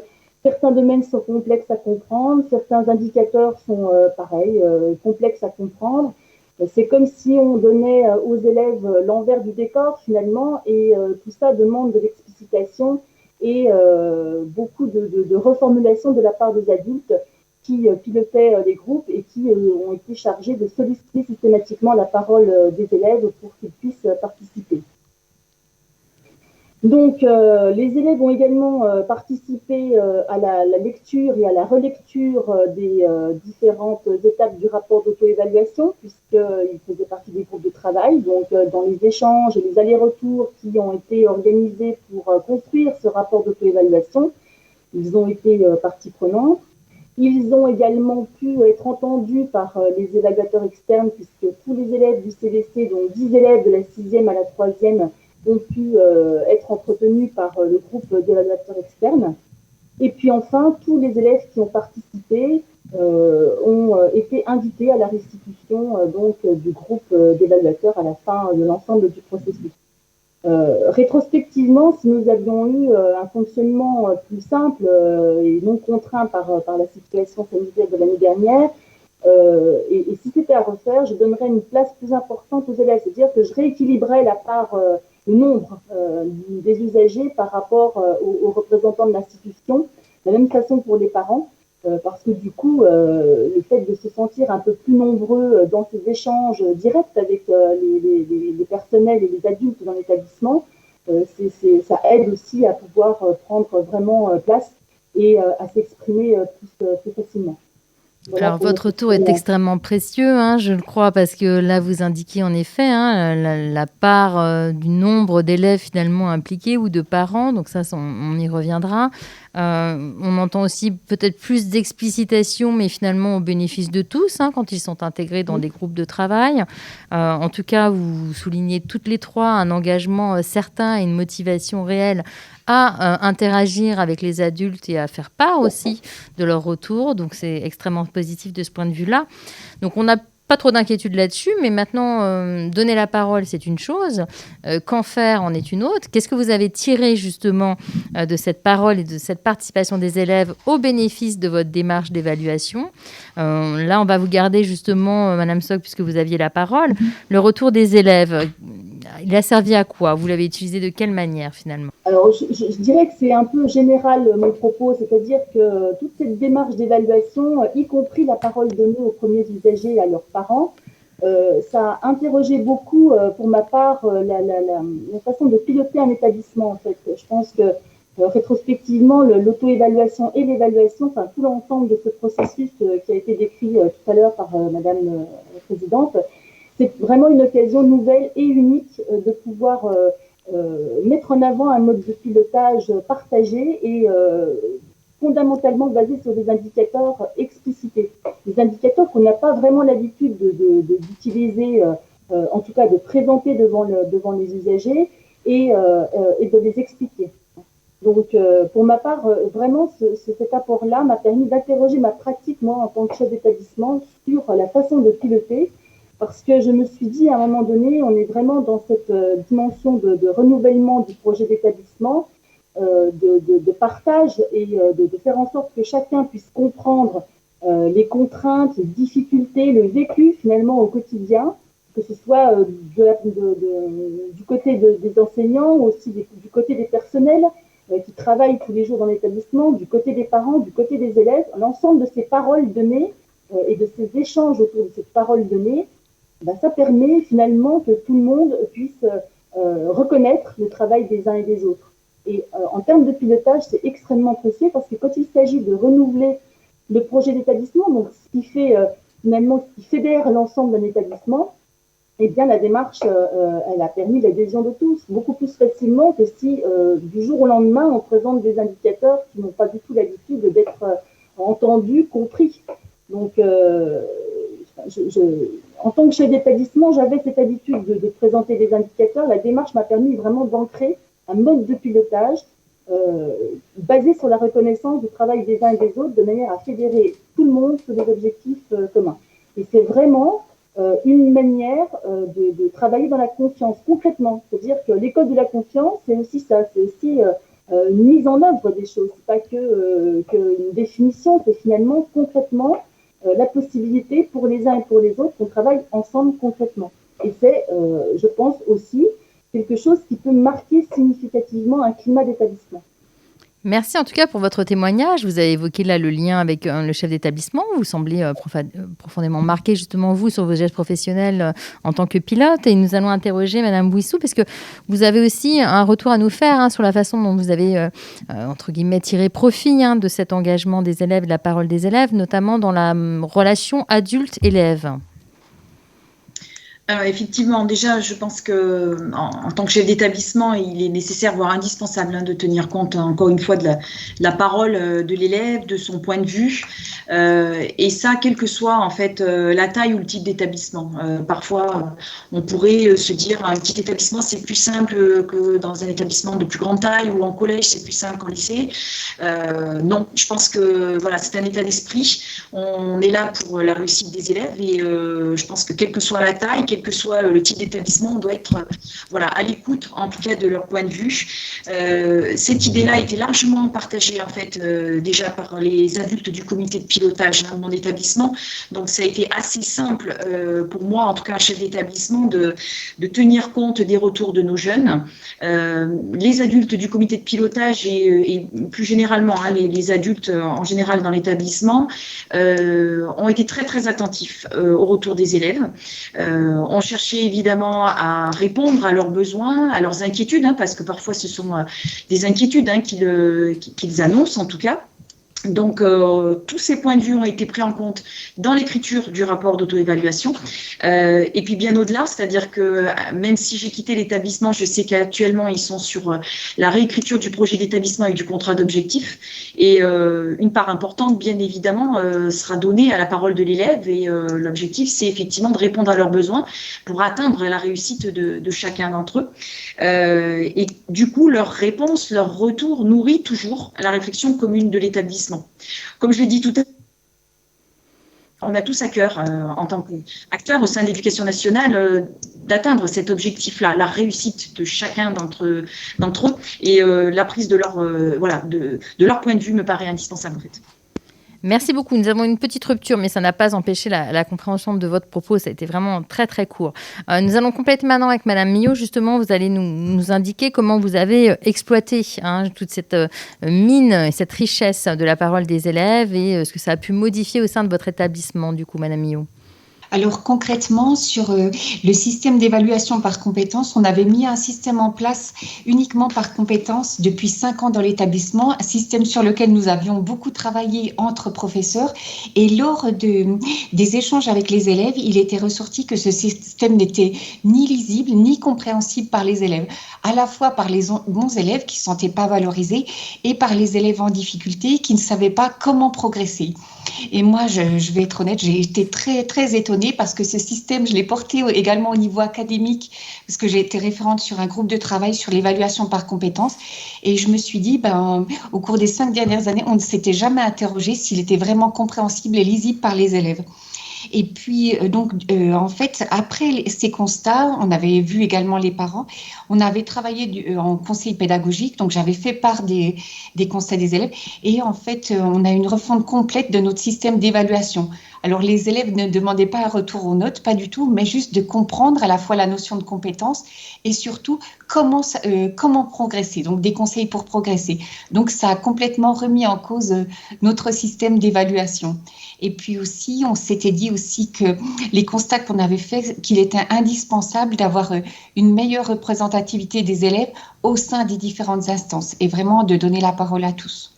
certains domaines sont complexes à comprendre, certains indicateurs sont pareils, complexes à comprendre. C'est comme si on donnait aux élèves l'envers du décor finalement et tout ça demande de l'explicitation et beaucoup de reformulation de la part des adultes qui pilotaient les groupes et qui ont été chargés de solliciter systématiquement la parole des élèves pour qu'ils puissent participer. Donc, les élèves ont également participé à la lecture et à la relecture des différentes étapes du rapport d'auto-évaluation, puisqu'ils faisaient partie des groupes de travail. Donc, dans les échanges et les allers-retours qui ont été organisés pour construire ce rapport d'auto-évaluation, ils ont été partie prenante. Ils ont également pu être entendus par les évaluateurs externes, puisque tous les élèves du CDC, donc 10 élèves de la 6e à la 3e, ont pu être entretenus par le groupe d'évaluateurs externes. Et puis enfin, tous les élèves qui ont participé ont été invités à la restitution du groupe d'évaluateurs à la fin de l'ensemble du processus. Rétrospectivement, si nous avions eu un fonctionnement plus simple et non contraint par la situation sanitaire de l'année dernière, et si c'était à refaire, je donnerais une place plus importante aux élèves, c'est-à-dire que je rééquilibrerais la part, le nombre des usagers par rapport aux représentants de l'institution, de la même façon pour les parents, parce que du coup, le fait de se sentir un peu plus nombreux dans ces échanges directs avec les personnels et les adultes dans l'établissement, ça aide aussi à pouvoir prendre vraiment place et à s'exprimer plus facilement. Voilà. Alors, votre retour est extrêmement précieux, hein, je le crois, parce que là, vous indiquez en effet la part du nombre d'élèves finalement impliqués ou de parents. Donc ça, on y reviendra. On entend aussi peut-être plus d'explicitation, mais finalement au bénéfice de tous, hein, quand ils sont intégrés dans des groupes de travail. En tout cas, vous soulignez toutes les trois un engagement certain et une motivation réelle à interagir avec les adultes et à faire part aussi de leur retour. Donc, c'est extrêmement positif de ce point de vue-là. Donc, on n'a pas trop d'inquiétude là-dessus, mais maintenant, donner la parole, c'est une chose. Qu'en faire en est une autre. Qu'est-ce que vous avez tiré justement de cette parole et de cette participation des élèves au bénéfice de votre démarche d'évaluation ? Là, on va vous garder justement, Madame Soc, puisque vous aviez la parole. Le retour des élèves, il a servi à quoi ? Vous l'avez utilisé de quelle manière finalement ? Alors, je dirais que c'est un peu général mon propos, c'est-à-dire que toute cette démarche d'évaluation, y compris la parole donnée aux premiers usagers et à leurs parents, ça a interrogé beaucoup, pour ma part, la façon de piloter un établissement. En fait, je pense que rétrospectivement, l'auto-évaluation et l'évaluation, enfin tout l'ensemble de ce processus qui a été décrit tout à l'heure par Madame la Présidente, c'est vraiment une occasion nouvelle et unique de pouvoir mettre en avant un mode de pilotage partagé et fondamentalement basé sur des indicateurs explicités. Des indicateurs qu'on n'a pas vraiment l'habitude d'utiliser, en tout cas de présenter devant les usagers et de les expliquer. Donc, pour ma part, vraiment, cet apport-là m'a permis d'interroger ma pratique, moi, en tant que chef d'établissement, sur la façon de piloter, parce que je me suis dit, à un moment donné, on est vraiment dans cette dimension de renouvellement du projet d'établissement, de partage et de faire en sorte que chacun puisse comprendre les contraintes, les difficultés, le vécu, finalement, au quotidien, que ce soit du côté des enseignants, aussi du côté des personnels, qui travaillent tous les jours dans l'établissement, du côté des parents, du côté des élèves. L'ensemble de ces paroles données et de ces échanges autour de cette parole donnée, ça permet finalement que tout le monde puisse reconnaître le travail des uns et des autres. Et en termes de pilotage, c'est extrêmement précieux parce que quand il s'agit de renouveler le projet d'établissement, donc ce qui fait finalement, ce qui fédère l'ensemble d'un établissement, eh bien, la démarche, elle a permis l'adhésion de tous, beaucoup plus facilement que si, du jour au lendemain, on présente des indicateurs qui n'ont pas du tout l'habitude d'être entendus, compris. Donc, en tant que chef d'établissement, j'avais cette habitude de présenter des indicateurs. La démarche m'a permis vraiment d'ancrer un mode de pilotage basé sur la reconnaissance du travail des uns et des autres, de manière à fédérer tout le monde sur des objectifs communs. Et c'est vraiment une manière de travailler dans la confiance concrètement. C'est-à-dire que l'école de la confiance, c'est aussi ça, c'est aussi une mise en œuvre des choses. C'est pas qu'une définition, c'est finalement concrètement la possibilité pour les uns et pour les autres qu'on travaille ensemble concrètement. Et c'est, je pense aussi, quelque chose qui peut marquer significativement un climat d'établissement. Merci en tout cas pour votre témoignage. Vous avez évoqué là le lien avec le chef d'établissement. Vous semblez profondément marqué justement vous sur vos gestes professionnels en tant que pilote. Et nous allons interroger Madame Bouissou parce que vous avez aussi un retour à nous faire sur la façon dont vous avez, entre guillemets, tiré profit de cet engagement des élèves, de la parole des élèves, notamment dans la relation adulte-élève. Alors effectivement, déjà, je pense que en tant que chef d'établissement, il est nécessaire, voire indispensable, de tenir compte encore une fois de la parole de l'élève, de son point de vue, et ça, quelle que soit en fait la taille ou le type d'établissement. Parfois, on pourrait se dire un petit établissement c'est plus simple que dans un établissement de plus grande taille, ou en collège c'est plus simple qu'en lycée. Non, je pense que voilà, c'est un état d'esprit. On est là pour la réussite des élèves et je pense que quelle que soit la taille, quel que soit le type d'établissement, on doit être à l'écoute, en tout cas, de leur point de vue. Cette idée-là a été largement partagée, en fait, déjà par les adultes du comité de pilotage de mon établissement. Donc, ça a été assez simple pour moi, en tout cas, chef d'établissement, de tenir compte des retours de nos jeunes. Les adultes du comité de pilotage et plus généralement, les adultes en général dans l'établissement ont été très, très attentifs au retour des élèves. On cherchait évidemment à répondre à leurs besoins, à leurs inquiétudes, parce que parfois ce sont des inquiétudes qu'ils annoncent en tout cas. Donc, tous ces points de vue ont été pris en compte dans l'écriture du rapport d'auto-évaluation. Et puis, bien au-delà, c'est-à-dire que même si j'ai quitté l'établissement, je sais qu'actuellement, ils sont sur la réécriture du projet d'établissement et du contrat d'objectifs. Et une part importante, bien évidemment, sera donnée à la parole de l'élève. Et l'objectif, c'est effectivement de répondre à leurs besoins pour atteindre la réussite de chacun d'entre eux. Et du coup, leur réponse, leur retour nourrit toujours la réflexion commune de l'établissement. Comme je l'ai dit tout à l'heure, on a tous à cœur, en tant qu'acteurs au sein de l'éducation nationale, d'atteindre cet objectif-là, la réussite de chacun d'entre eux, et la prise de leur point de vue me paraît indispensable en fait. Merci beaucoup. Nous avons une petite rupture, mais ça n'a pas empêché la compréhension de votre propos. Ça a été vraiment très, très court. Nous allons compléter maintenant avec Madame Millot. Justement, vous allez nous indiquer comment vous avez exploité toute cette mine et cette richesse de la parole des élèves et ce que ça a pu modifier au sein de votre établissement, du coup, Madame Millot. Alors concrètement, sur le système d'évaluation par compétences, on avait mis un système en place uniquement par compétences depuis 5 ans dans l'établissement, un système sur lequel nous avions beaucoup travaillé entre professeurs. Et lors des échanges avec les élèves, il était ressorti que ce système n'était ni lisible ni compréhensible par les élèves, à la fois par les bons élèves qui ne se sentaient pas valorisés et par les élèves en difficulté qui ne savaient pas comment progresser. Et moi, je vais être honnête, j'ai été très, très étonnée parce que ce système, je l'ai porté également au niveau académique parce que j'ai été référente sur un groupe de travail sur l'évaluation par compétences. Et je me suis dit, au cours des 5 dernières années, on ne s'était jamais interrogé s'il était vraiment compréhensible et lisible par les élèves. Et puis, en fait, après ces constats, on avait vu également les parents, on avait travaillé en conseil pédagogique, donc j'avais fait part des constats des élèves. Et en fait, on a une refonte complète de notre système d'évaluation. Alors, les élèves ne demandaient pas un retour aux notes, pas du tout, mais juste de comprendre à la fois la notion de compétence et surtout comment progresser, donc des conseils pour progresser. Donc, ça a complètement remis en cause notre système d'évaluation. Et puis aussi, on s'était dit aussi que les constats qu'on avait faits, qu'il était indispensable d'avoir une meilleure représentativité des élèves au sein des différentes instances et vraiment de donner la parole à tous.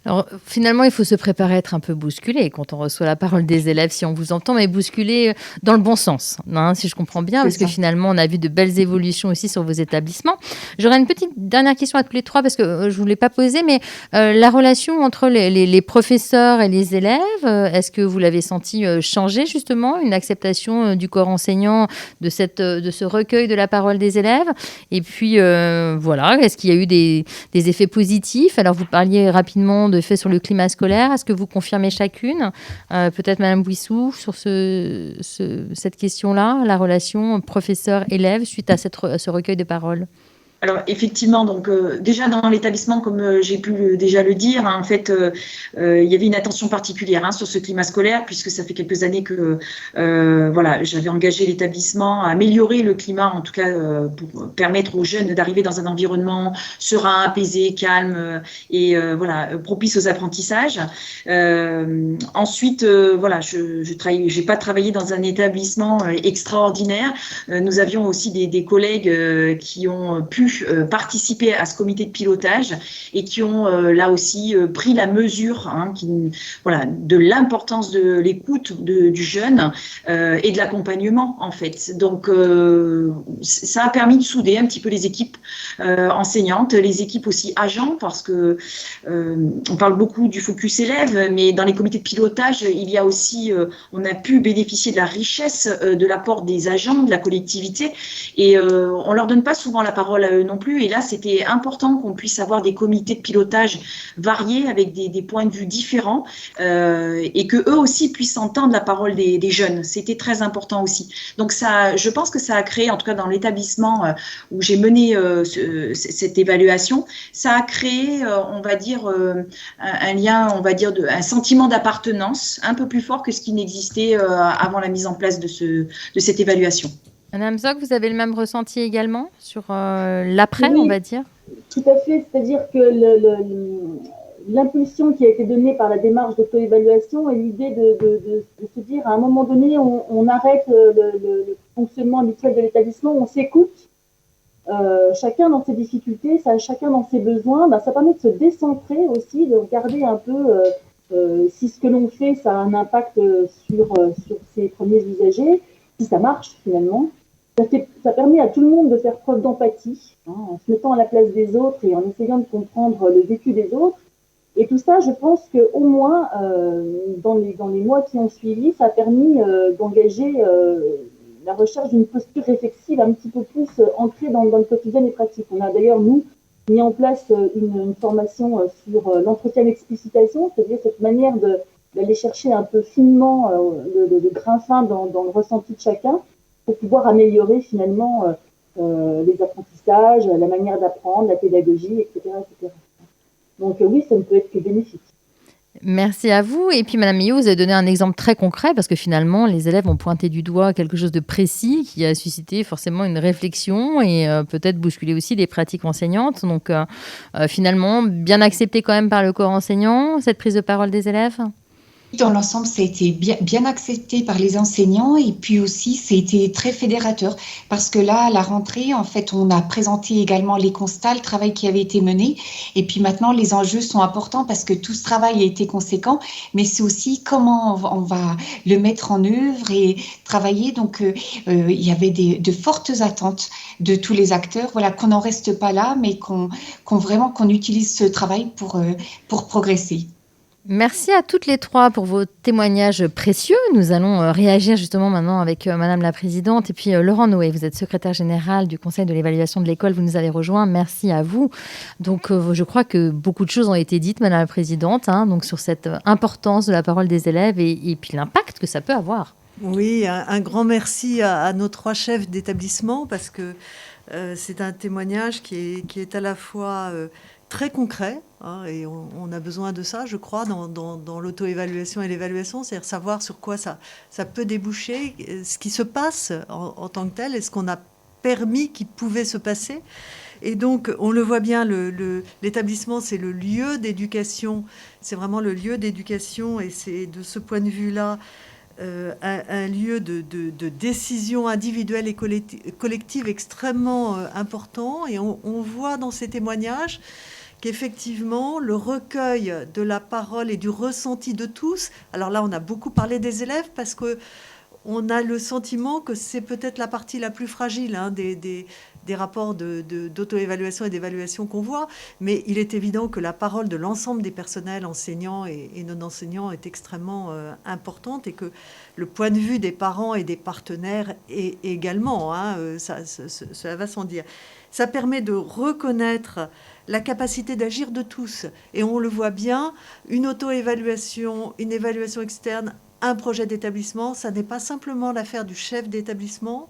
Alors, finalement, il faut se préparer à être un peu bousculé quand on reçoit la parole des élèves, si on vous entend, mais bousculé dans le bon sens, si je comprends bien, parce que finalement, on a vu de belles évolutions aussi sur vos établissements. J'aurais une petite dernière question à tous les trois, parce que je ne vous l'ai pas posée, mais la relation entre les professeurs et les élèves, est-ce que vous l'avez senti changer, justement, une acceptation du corps enseignant de ce recueil de la parole des élèves? Et puis, est-ce qu'il y a eu des effets positifs? Alors, vous parliez rapidement de fait sur le climat scolaire. Est-ce que vous confirmez chacune, peut-être Madame Bouissou, sur cette question-là, la relation professeur-élève suite à ce recueil de paroles? Alors effectivement, donc déjà dans l'établissement, comme j'ai pu déjà le dire, en fait, il y avait une attention particulière sur ce climat scolaire, puisque ça fait quelques années que j'avais engagé l'établissement à améliorer le climat, en tout cas pour permettre aux jeunes d'arriver dans un environnement serein, apaisé, calme et propice aux apprentissages. Ensuite, j'ai pas travaillé dans un établissement extraordinaire. Nous avions aussi des collègues qui ont pu participer à ce comité de pilotage et qui ont là aussi pris la mesure de l'importance de l'écoute du jeune et de l'accompagnement en fait. Donc ça a permis de souder un petit peu les équipes enseignantes, les équipes aussi agents, parce que on parle beaucoup du focus élève, mais dans les comités de pilotage, il y a aussi, on a pu bénéficier de la richesse de l'apport des agents, de la collectivité, et on leur donne pas souvent la parole à eux. non plus. Et là, c'était important qu'on puisse avoir des comités de pilotage variés avec des points de vue différents et que eux aussi puissent entendre la parole des jeunes. C'était très important aussi. Donc ça, je pense que ça a créé, en tout cas dans l'établissement où j'ai mené cette évaluation, ça a créé, on va dire, un lien, on va dire, un sentiment d'appartenance un peu plus fort que ce qui n'existait avant la mise en place de cette évaluation. Madame Zoc, vous avez le même ressenti également sur l'après, Oui, on va dire? tout à fait. C'est-à-dire que l'impulsion qui a été donnée par la démarche d'auto-évaluation est l'idée de se dire à un moment donné, on arrête le fonctionnement habituel de l'établissement, on s'écoute, chacun dans ses difficultés, chacun dans ses besoins. Ça permet de se décentrer aussi, de regarder un peu si ce que l'on fait, ça a un impact sur ses premiers usagers, si ça marche finalement. Ça permet à tout le monde de faire preuve d'empathie, en se mettant à la place des autres et en essayant de comprendre le vécu des autres. Et tout ça, je pense qu'au moins, dans les mois qui ont suivi, ça a permis d'engager la recherche d'une posture réflexive un petit peu plus ancrée dans le quotidien des pratiques. On a d'ailleurs, nous, mis en place une formation sur l'entretien d'explicitation, c'est-à-dire cette manière d'aller chercher un peu finement le grain fin dans le ressenti de chacun pour pouvoir améliorer finalement les apprentissages, la manière d'apprendre, la pédagogie, etc. etc. Donc oui, ça ne peut être que bénéfique. Merci à vous. Et puis, Madame Millot, vous avez donné un exemple très concret parce que finalement, les élèves ont pointé du doigt quelque chose de précis qui a suscité forcément une réflexion et peut-être bousculé aussi des pratiques enseignantes. Donc, finalement, bien accepté quand même par le corps enseignant, cette prise de parole des élèves? Dans l'ensemble, ça a été bien accepté par les enseignants et puis aussi, ça a été très fédérateur parce que là, à la rentrée, en fait, on a présenté également les constats, le travail qui avait été mené et puis maintenant, les enjeux sont importants parce que tout ce travail a été conséquent, mais c'est aussi comment on va le mettre en œuvre et travailler. Donc, il y avait de fortes attentes de tous les acteurs, voilà, qu'on n'en reste pas là, mais qu'on utilise ce travail pour progresser. Merci à toutes les trois pour vos témoignages précieux. Nous allons réagir justement maintenant avec Madame la Présidente et puis Laurent Noé. Vous êtes secrétaire général du Conseil de l'évaluation de l'école. Vous nous avez rejoints. Merci à vous. Donc, je crois que beaucoup de choses ont été dites, Madame la Présidente, donc sur cette importance de la parole des élèves et puis l'impact que ça peut avoir. Oui, un grand merci à nos trois chefs d'établissement parce que c'est un témoignage qui est à la fois très concret, et on a besoin de ça, je crois, dans l'auto-évaluation et l'évaluation, c'est-à-dire savoir sur quoi ça peut déboucher, ce qui se passe en tant que tel, et ce qu'on a permis qu'il pouvait se passer. Et donc, on le voit bien, l'établissement, c'est le lieu d'éducation, c'est vraiment le lieu d'éducation, et c'est de ce point de vue-là un lieu de décision individuelle et collective extrêmement important. Et on voit dans ces témoignages qu'effectivement, le recueil de la parole et du ressenti de tous, alors là, on a beaucoup parlé des élèves parce qu'on a le sentiment que c'est peut-être la partie la plus fragile des rapports d'auto-évaluation et d'évaluation qu'on voit, mais il est évident que la parole de l'ensemble des personnels enseignants et non-enseignants est extrêmement importante et que le point de vue des parents et des partenaires est également, cela va sans dire. Ça permet de reconnaître la capacité d'agir de tous. Et on le voit bien, une auto-évaluation, une évaluation externe, un projet d'établissement, ça n'est pas simplement l'affaire du chef d'établissement,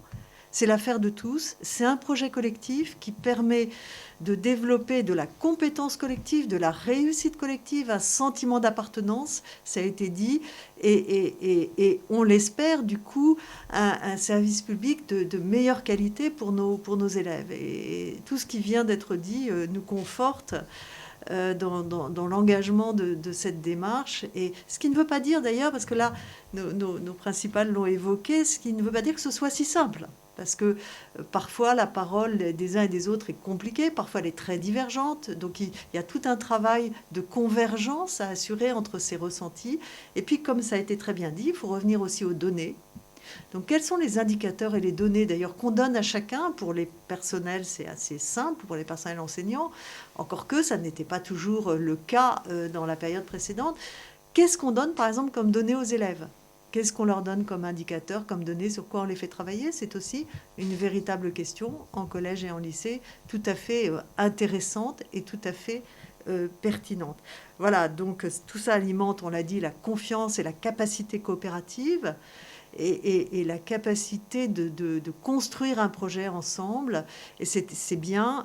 c'est l'affaire de tous. C'est un projet collectif qui permet de développer de la compétence collective, de la réussite collective, un sentiment d'appartenance, ça a été dit, et on l'espère, du coup, un service public de meilleure qualité pour nos élèves. Et tout ce qui vient d'être dit nous conforte dans l'engagement de cette démarche. Et ce qui ne veut pas dire, d'ailleurs, parce que là, nos principales l'ont évoqué, ce qui ne veut pas dire que ce soit si simple. Parce que parfois, la parole des uns et des autres est compliquée, parfois elle est très divergente. Donc, il y a tout un travail de convergence à assurer entre ces ressentis. Et puis, comme ça a été très bien dit, il faut revenir aussi aux données. Donc, quels sont les indicateurs et les données, d'ailleurs, qu'on donne à chacun? Pour les personnels, c'est assez simple, pour les personnels enseignants, encore que ça n'était pas toujours le cas dans la période précédente. Qu'est-ce qu'on donne, par exemple, comme données aux élèves? Qu'est-ce qu'on leur donne comme indicateur, comme données, sur quoi on les fait travailler? C'est aussi une véritable question en collège et en lycée, tout à fait intéressante et tout à fait pertinente. Voilà, donc tout ça alimente, on l'a dit, la confiance et la capacité coopérative et la capacité de construire un projet ensemble. Et c'est bien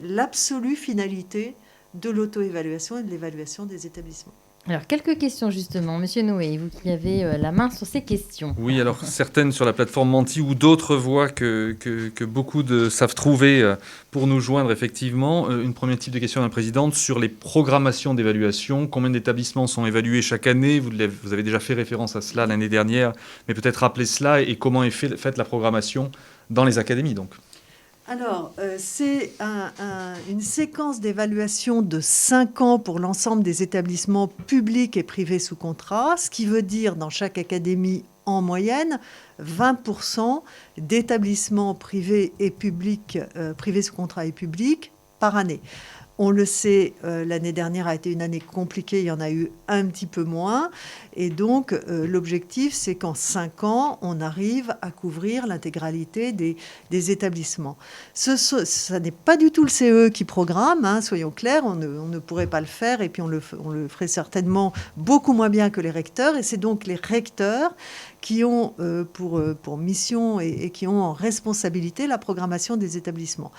l'absolue finalité de l'auto-évaluation et de l'évaluation des établissements. Alors, quelques questions justement. Monsieur Noé, vous qui avez la main sur ces questions. Oui, alors certaines sur la plateforme Menti ou d'autres voient que beaucoup savent trouver pour nous joindre effectivement. Une première type de question à la présidente sur les programmations d'évaluation. Combien d'établissements sont évalués chaque année? Vous avez déjà fait référence à cela l'année dernière, mais peut-être rappeler cela et comment est faite la programmation dans les académies donc. Alors, c'est une séquence d'évaluation de 5 ans pour l'ensemble des établissements publics et privés sous contrat, ce qui veut dire dans chaque académie, en moyenne, 20% d'établissements privés et publics, privés sous contrat et publics par année. On le sait, l'année dernière a été une année compliquée, il y en a eu un petit peu moins. Et donc, l'objectif, c'est qu'en 5 ans, on arrive à couvrir l'intégralité des établissements. Ça n'est pas du tout le CE qui programme, hein, soyons clairs, on ne pourrait pas le faire, et puis on le ferait certainement beaucoup moins bien que les recteurs. Et c'est donc les recteurs qui ont pour mission et qui ont en responsabilité la programmation des établissements.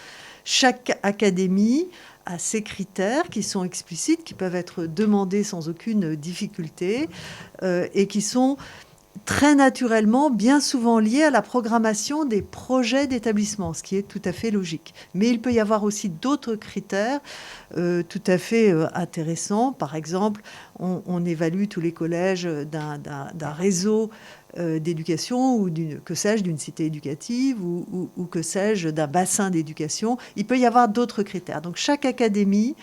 Chaque académie a ses critères qui sont explicites, qui peuvent être demandés sans aucune difficulté et qui sont très naturellement, bien souvent liés à la programmation des projets d'établissement, ce qui est tout à fait logique. Mais il peut y avoir aussi d'autres critères tout à fait intéressants. Par exemple, on évalue tous les collèges d'un réseau d'éducation ou que sais-je, d'une cité éducative ou que sais-je, d'un bassin d'éducation. Il peut y avoir d'autres critères. Donc chaque académie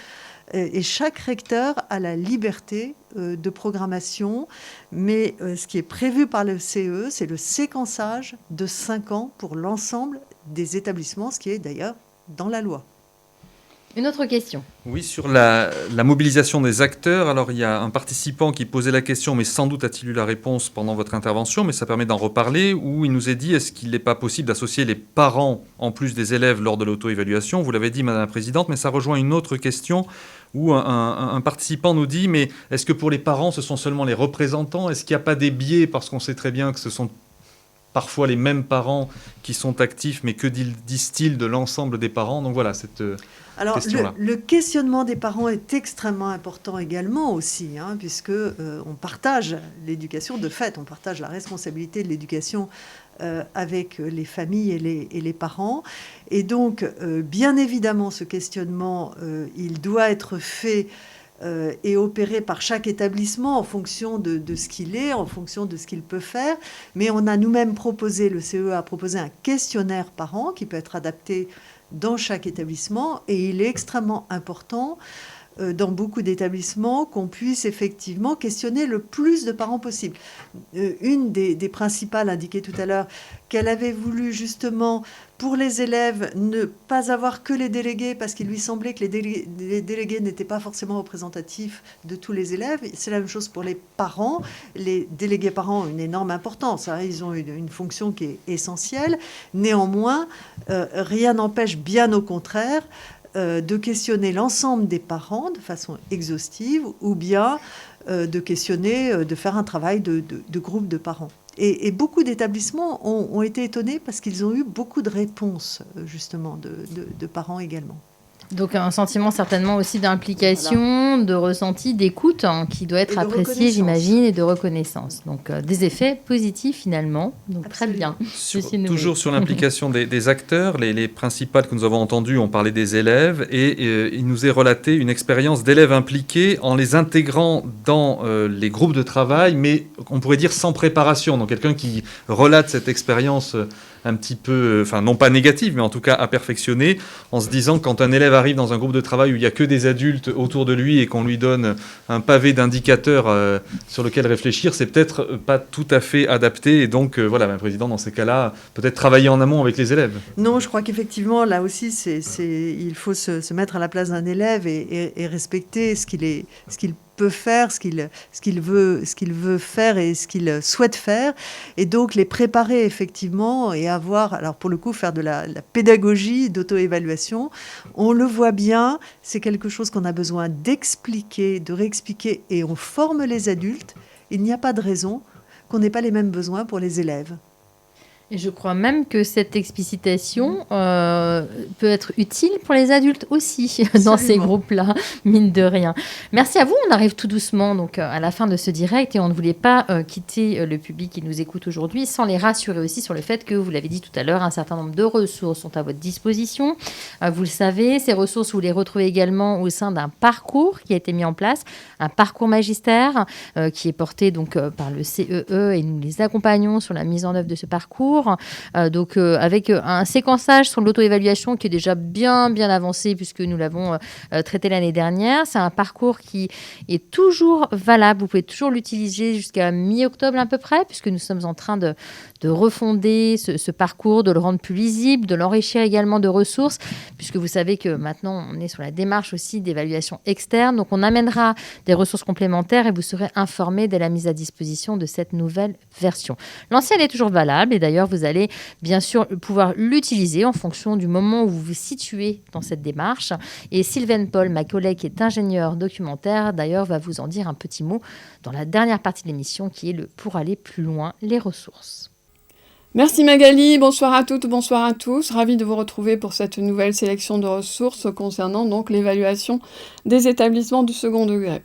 et chaque recteur a la liberté de programmation, mais ce qui est prévu par le CE, c'est le séquençage de 5 ans pour l'ensemble des établissements, ce qui est d'ailleurs dans la loi. Une autre question. Oui, sur la mobilisation des acteurs. Alors, il y a un participant qui posait la question, mais sans doute a-t-il eu la réponse pendant votre intervention, mais ça permet d'en reparler, où il nous est dit, est-ce qu'il n'est pas possible d'associer les parents en plus des élèves lors de l'auto-évaluation? Vous l'avez dit, Madame la Présidente, mais ça rejoint une autre question où un participant nous dit, mais est-ce que pour les parents, ce sont seulement les représentants? Est-ce qu'il n'y a pas des biais, parce qu'on sait très bien que ce sont parfois les mêmes parents qui sont actifs, mais que disent-ils de l'ensemble des parents? Donc voilà, cette question-là. Le questionnement des parents est extrêmement important également aussi, hein, puisque on partage l'éducation, de fait, on partage la responsabilité de l'éducation avec les familles et les parents. Et donc, bien évidemment, ce questionnement, il doit être fait et opéré par chaque établissement en fonction de ce qu'il est, en fonction de ce qu'il peut faire. Mais on a nous-mêmes proposé, le CE a proposé un questionnaire par an qui peut être adapté dans chaque établissement. Et il est extrêmement important dans beaucoup d'établissements qu'on puisse effectivement questionner le plus de parents possible. Une des principales indiquait tout à l'heure qu'elle avait voulu justement, pour les élèves, ne pas avoir que les délégués parce qu'il lui semblait que les délégués n'étaient pas forcément représentatifs de tous les élèves. C'est la même chose pour les parents. Les délégués parents ont une énorme importance, hein. Ils ont une fonction qui est essentielle. Néanmoins, rien n'empêche, bien au contraire, de questionner l'ensemble des parents de façon exhaustive ou bien de questionner, de faire un travail de groupe de parents. Et beaucoup d'établissements ont été étonnés parce qu'ils ont eu beaucoup de réponses justement de parents également. Donc un sentiment certainement aussi d'implication, de ressenti, d'écoute qui doit être apprécié, j'imagine, et de reconnaissance. Donc des effets positifs finalement. Donc Absolument. Très bien. Toujours sur l'implication des acteurs, les principales que nous avons entendues ont parlé des élèves et il nous est relaté une expérience d'élèves impliqués en les intégrant dans les groupes de travail, mais on pourrait dire sans préparation. Donc quelqu'un qui relate cette expérience un petit peu, enfin non pas négative, mais en tout cas à perfectionner, en se disant que quand un élève arrive dans un groupe de travail où il n'y a que des adultes autour de lui et qu'on lui donne un pavé d'indicateurs sur lequel réfléchir, c'est peut-être pas tout à fait adapté. Et donc voilà, Madame la Présidente, dans ces cas-là, peut-être travailler en amont avec les élèves. Non, je crois qu'effectivement, là aussi, il faut se mettre à la place d'un élève et respecter ce qu'il peut faire, ce qu'il veut faire et ce qu'il souhaite faire. Et donc, les préparer effectivement et avoir, alors pour le coup, faire de la pédagogie d'auto-évaluation. On le voit bien, c'est quelque chose qu'on a besoin d'expliquer, de réexpliquer, et on forme les adultes. Il n'y a pas de raison qu'on n'ait pas les mêmes besoins pour les élèves. Et je crois même que cette explicitation peut être utile pour les adultes aussi dans ces groupes-là, mine de rien. Merci à vous. On arrive tout doucement donc à la fin de ce direct et on ne voulait pas quitter le public qui nous écoute aujourd'hui sans les rassurer aussi sur le fait que, vous l'avez dit tout à l'heure, un certain nombre de ressources sont à votre disposition. Vous le savez, ces ressources, vous les retrouvez également au sein d'un parcours qui a été mis en place, un parcours magistère qui est porté donc par le CEE et nous les accompagnons sur la mise en œuvre de ce parcours. Avec un séquençage sur l'auto-évaluation qui est déjà bien avancé puisque nous l'avons traité l'année dernière. C'est un parcours qui est toujours valable. Vous pouvez toujours l'utiliser jusqu'à mi-octobre à peu près puisque nous sommes en train de refonder ce parcours, de le rendre plus lisible, de l'enrichir également de ressources puisque vous savez que maintenant on est sur la démarche aussi d'évaluation externe. Donc on amènera des ressources complémentaires et vous serez informés dès la mise à disposition de cette nouvelle version. L'ancienne est toujours valable et d'ailleurs vous allez bien sûr pouvoir l'utiliser en fonction du moment où vous vous situez dans cette démarche. Et Sylvaine Paul, ma collègue qui est ingénieure documentaire, d'ailleurs va vous en dire un petit mot dans la dernière partie de l'émission qui est le pour aller plus loin, les ressources. Merci Magali, bonsoir à toutes, bonsoir à tous. Ravie de vous retrouver pour cette nouvelle sélection de ressources concernant donc l'évaluation des établissements du second degré.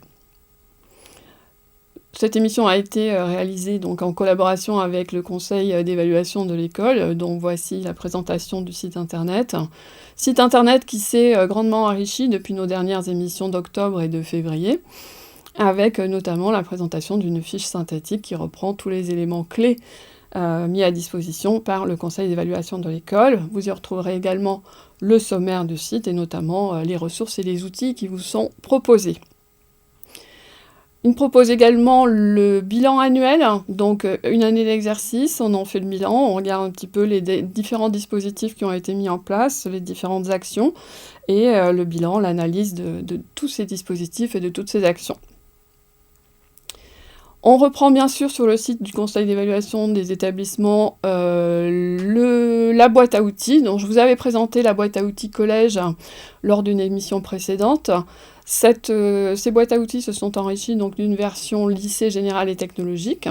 Cette émission a été réalisée donc en collaboration avec le Conseil d'évaluation de l'école, dont voici la présentation du site internet. Site internet qui s'est grandement enrichi depuis nos dernières émissions d'octobre et de février, avec notamment la présentation d'une fiche synthétique qui reprend tous les éléments clés mis à disposition par le Conseil d'évaluation de l'école. Vous y retrouverez également le sommaire du site et notamment les ressources et les outils qui vous sont proposés. Il propose également le bilan annuel, donc une année d'exercice, on en fait le bilan, on regarde un petit peu les différents dispositifs qui ont été mis en place, les différentes actions, et le bilan, l'analyse de tous ces dispositifs et de toutes ces actions. On reprend bien sûr sur le site du Conseil d'évaluation des établissements la boîte à outils, dont je vous avais présenté la boîte à outils collège lors d'une émission précédente. Ces boîtes à outils se sont enrichies donc d'une version lycée général et technologique,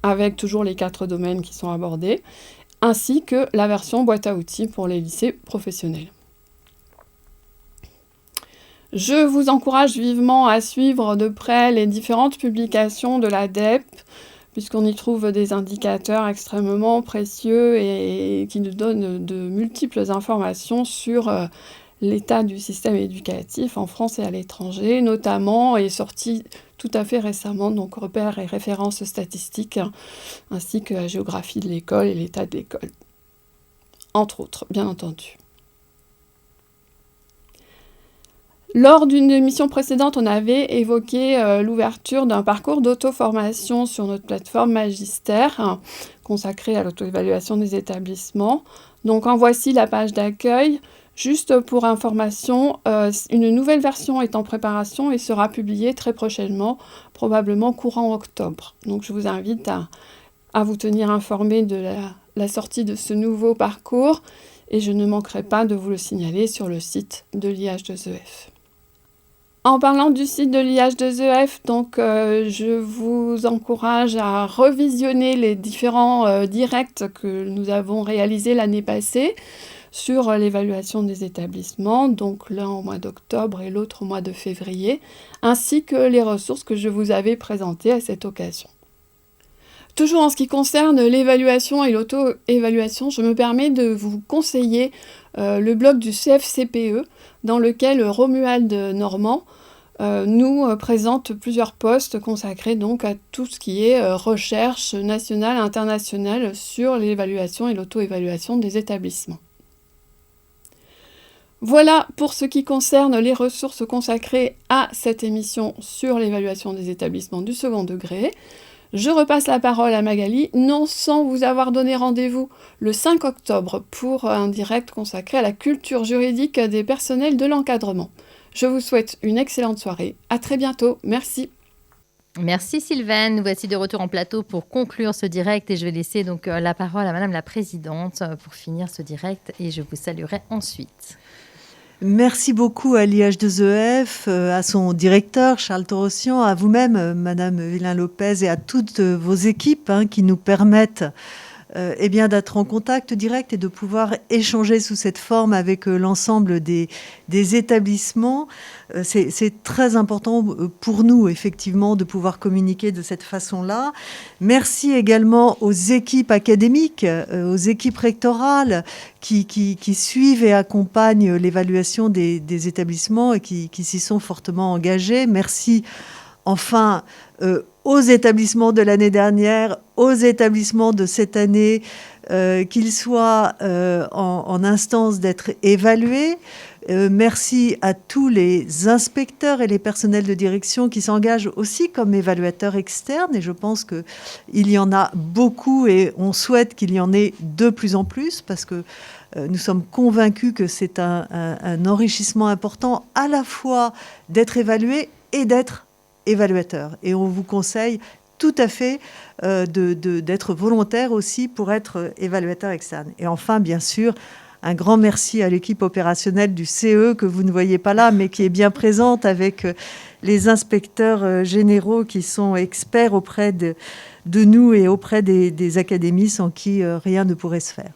avec toujours les 4 domaines qui sont abordés, ainsi que la version boîte à outils pour les lycées professionnels. Je vous encourage vivement à suivre de près les différentes publications de l'ADEP, puisqu'on y trouve des indicateurs extrêmement précieux et qui nous donnent de multiples informations sur l'état du système éducatif en France et à l'étranger, notamment est sorti tout à fait récemment, donc repères et références statistiques, ainsi que la géographie de l'école et l'état de l'école, entre autres, bien entendu. Lors d'une émission précédente, on avait évoqué l'ouverture d'un parcours d'auto-formation sur notre plateforme Magistère, consacrée à l'auto-évaluation des établissements. Donc en voici la page d'accueil. Juste pour information, une nouvelle version est en préparation et sera publiée très prochainement, probablement courant octobre. Donc je vous invite à vous tenir informés de la sortie de ce nouveau parcours et je ne manquerai pas de vous le signaler sur le site de l'IH2EF. En parlant du site de l'IH2EF, donc, je vous encourage à revisionner les différents directs que nous avons réalisés l'année passée sur l'évaluation des établissements, donc l'un au mois d'octobre et l'autre au mois de février, ainsi que les ressources que je vous avais présentées à cette occasion. Toujours en ce qui concerne l'évaluation et l'auto-évaluation, je me permets de vous conseiller le blog du CFCPE, dans lequel Romuald Normand nous présente plusieurs posts consacrés donc à tout ce qui est recherche nationale, internationale sur l'évaluation et l'auto-évaluation des établissements. Voilà pour ce qui concerne les ressources consacrées à cette émission sur l'évaluation des établissements du second degré. Je repasse la parole à Magali, non sans vous avoir donné rendez-vous le 5 octobre pour un direct consacré à la culture juridique des personnels de l'encadrement. Je vous souhaite une excellente soirée. À très bientôt. Merci. Merci Sylvaine. Nous voici de retour en plateau pour conclure ce direct et je vais laisser donc la parole à Madame la Présidente pour finir ce direct et je vous saluerai ensuite. Merci beaucoup à l'IH2EF, à son directeur Charles Torossian, à vous-même Madame Villain-Lopez et à toutes vos équipes qui nous permettent d'être en contact direct et de pouvoir échanger sous cette forme avec l'ensemble des établissements. C'est très important pour nous, effectivement, de pouvoir communiquer de cette façon-là. Merci également aux équipes académiques, aux équipes rectorales qui suivent et accompagnent l'évaluation des établissements et qui s'y sont fortement engagés. Merci enfin aux établissements de l'année dernière, aux établissements de cette année, qu'ils soient en instance d'être évalués. Merci à tous les inspecteurs et les personnels de direction qui s'engagent aussi comme évaluateurs externes. Et je pense qu'il y en a beaucoup et on souhaite qu'il y en ait de plus en plus parce que nous sommes convaincus que c'est un enrichissement important à la fois d'être évalué et d'être évaluateur. Et on vous conseille tout à fait d'être volontaire aussi pour être évaluateur externe. Et enfin, bien sûr, un grand merci à l'équipe opérationnelle du CE que vous ne voyez pas là, mais qui est bien présente avec les inspecteurs généraux qui sont experts auprès de nous et auprès des académies sans qui rien ne pourrait se faire.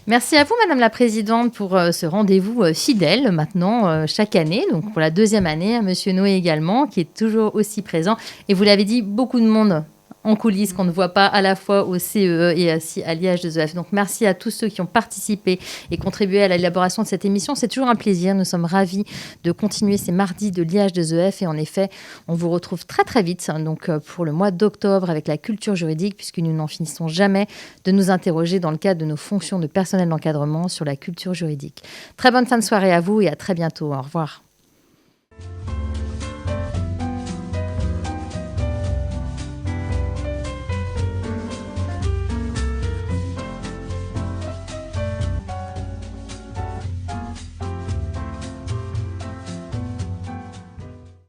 Merci à vous, Madame la Présidente, pour ce rendez-vous fidèle maintenant, chaque année. Donc pour la 2e année, à Monsieur Noé également, qui est toujours aussi présent. Et vous l'avez dit, beaucoup de monde en coulisses qu'on ne voit pas à la fois au CEE et à l'IH2EF. Donc merci à tous ceux qui ont participé et contribué à l'élaboration de cette émission. C'est toujours un plaisir. Nous sommes ravis de continuer ces mardis de l'IH2EF. Et en effet, on vous retrouve très très vite donc, pour le mois d'octobre avec la culture juridique, puisque nous n'en finissons jamais de nous interroger dans le cadre de nos fonctions de personnel d'encadrement sur la culture juridique. Très bonne fin de soirée à vous et à très bientôt. Au revoir.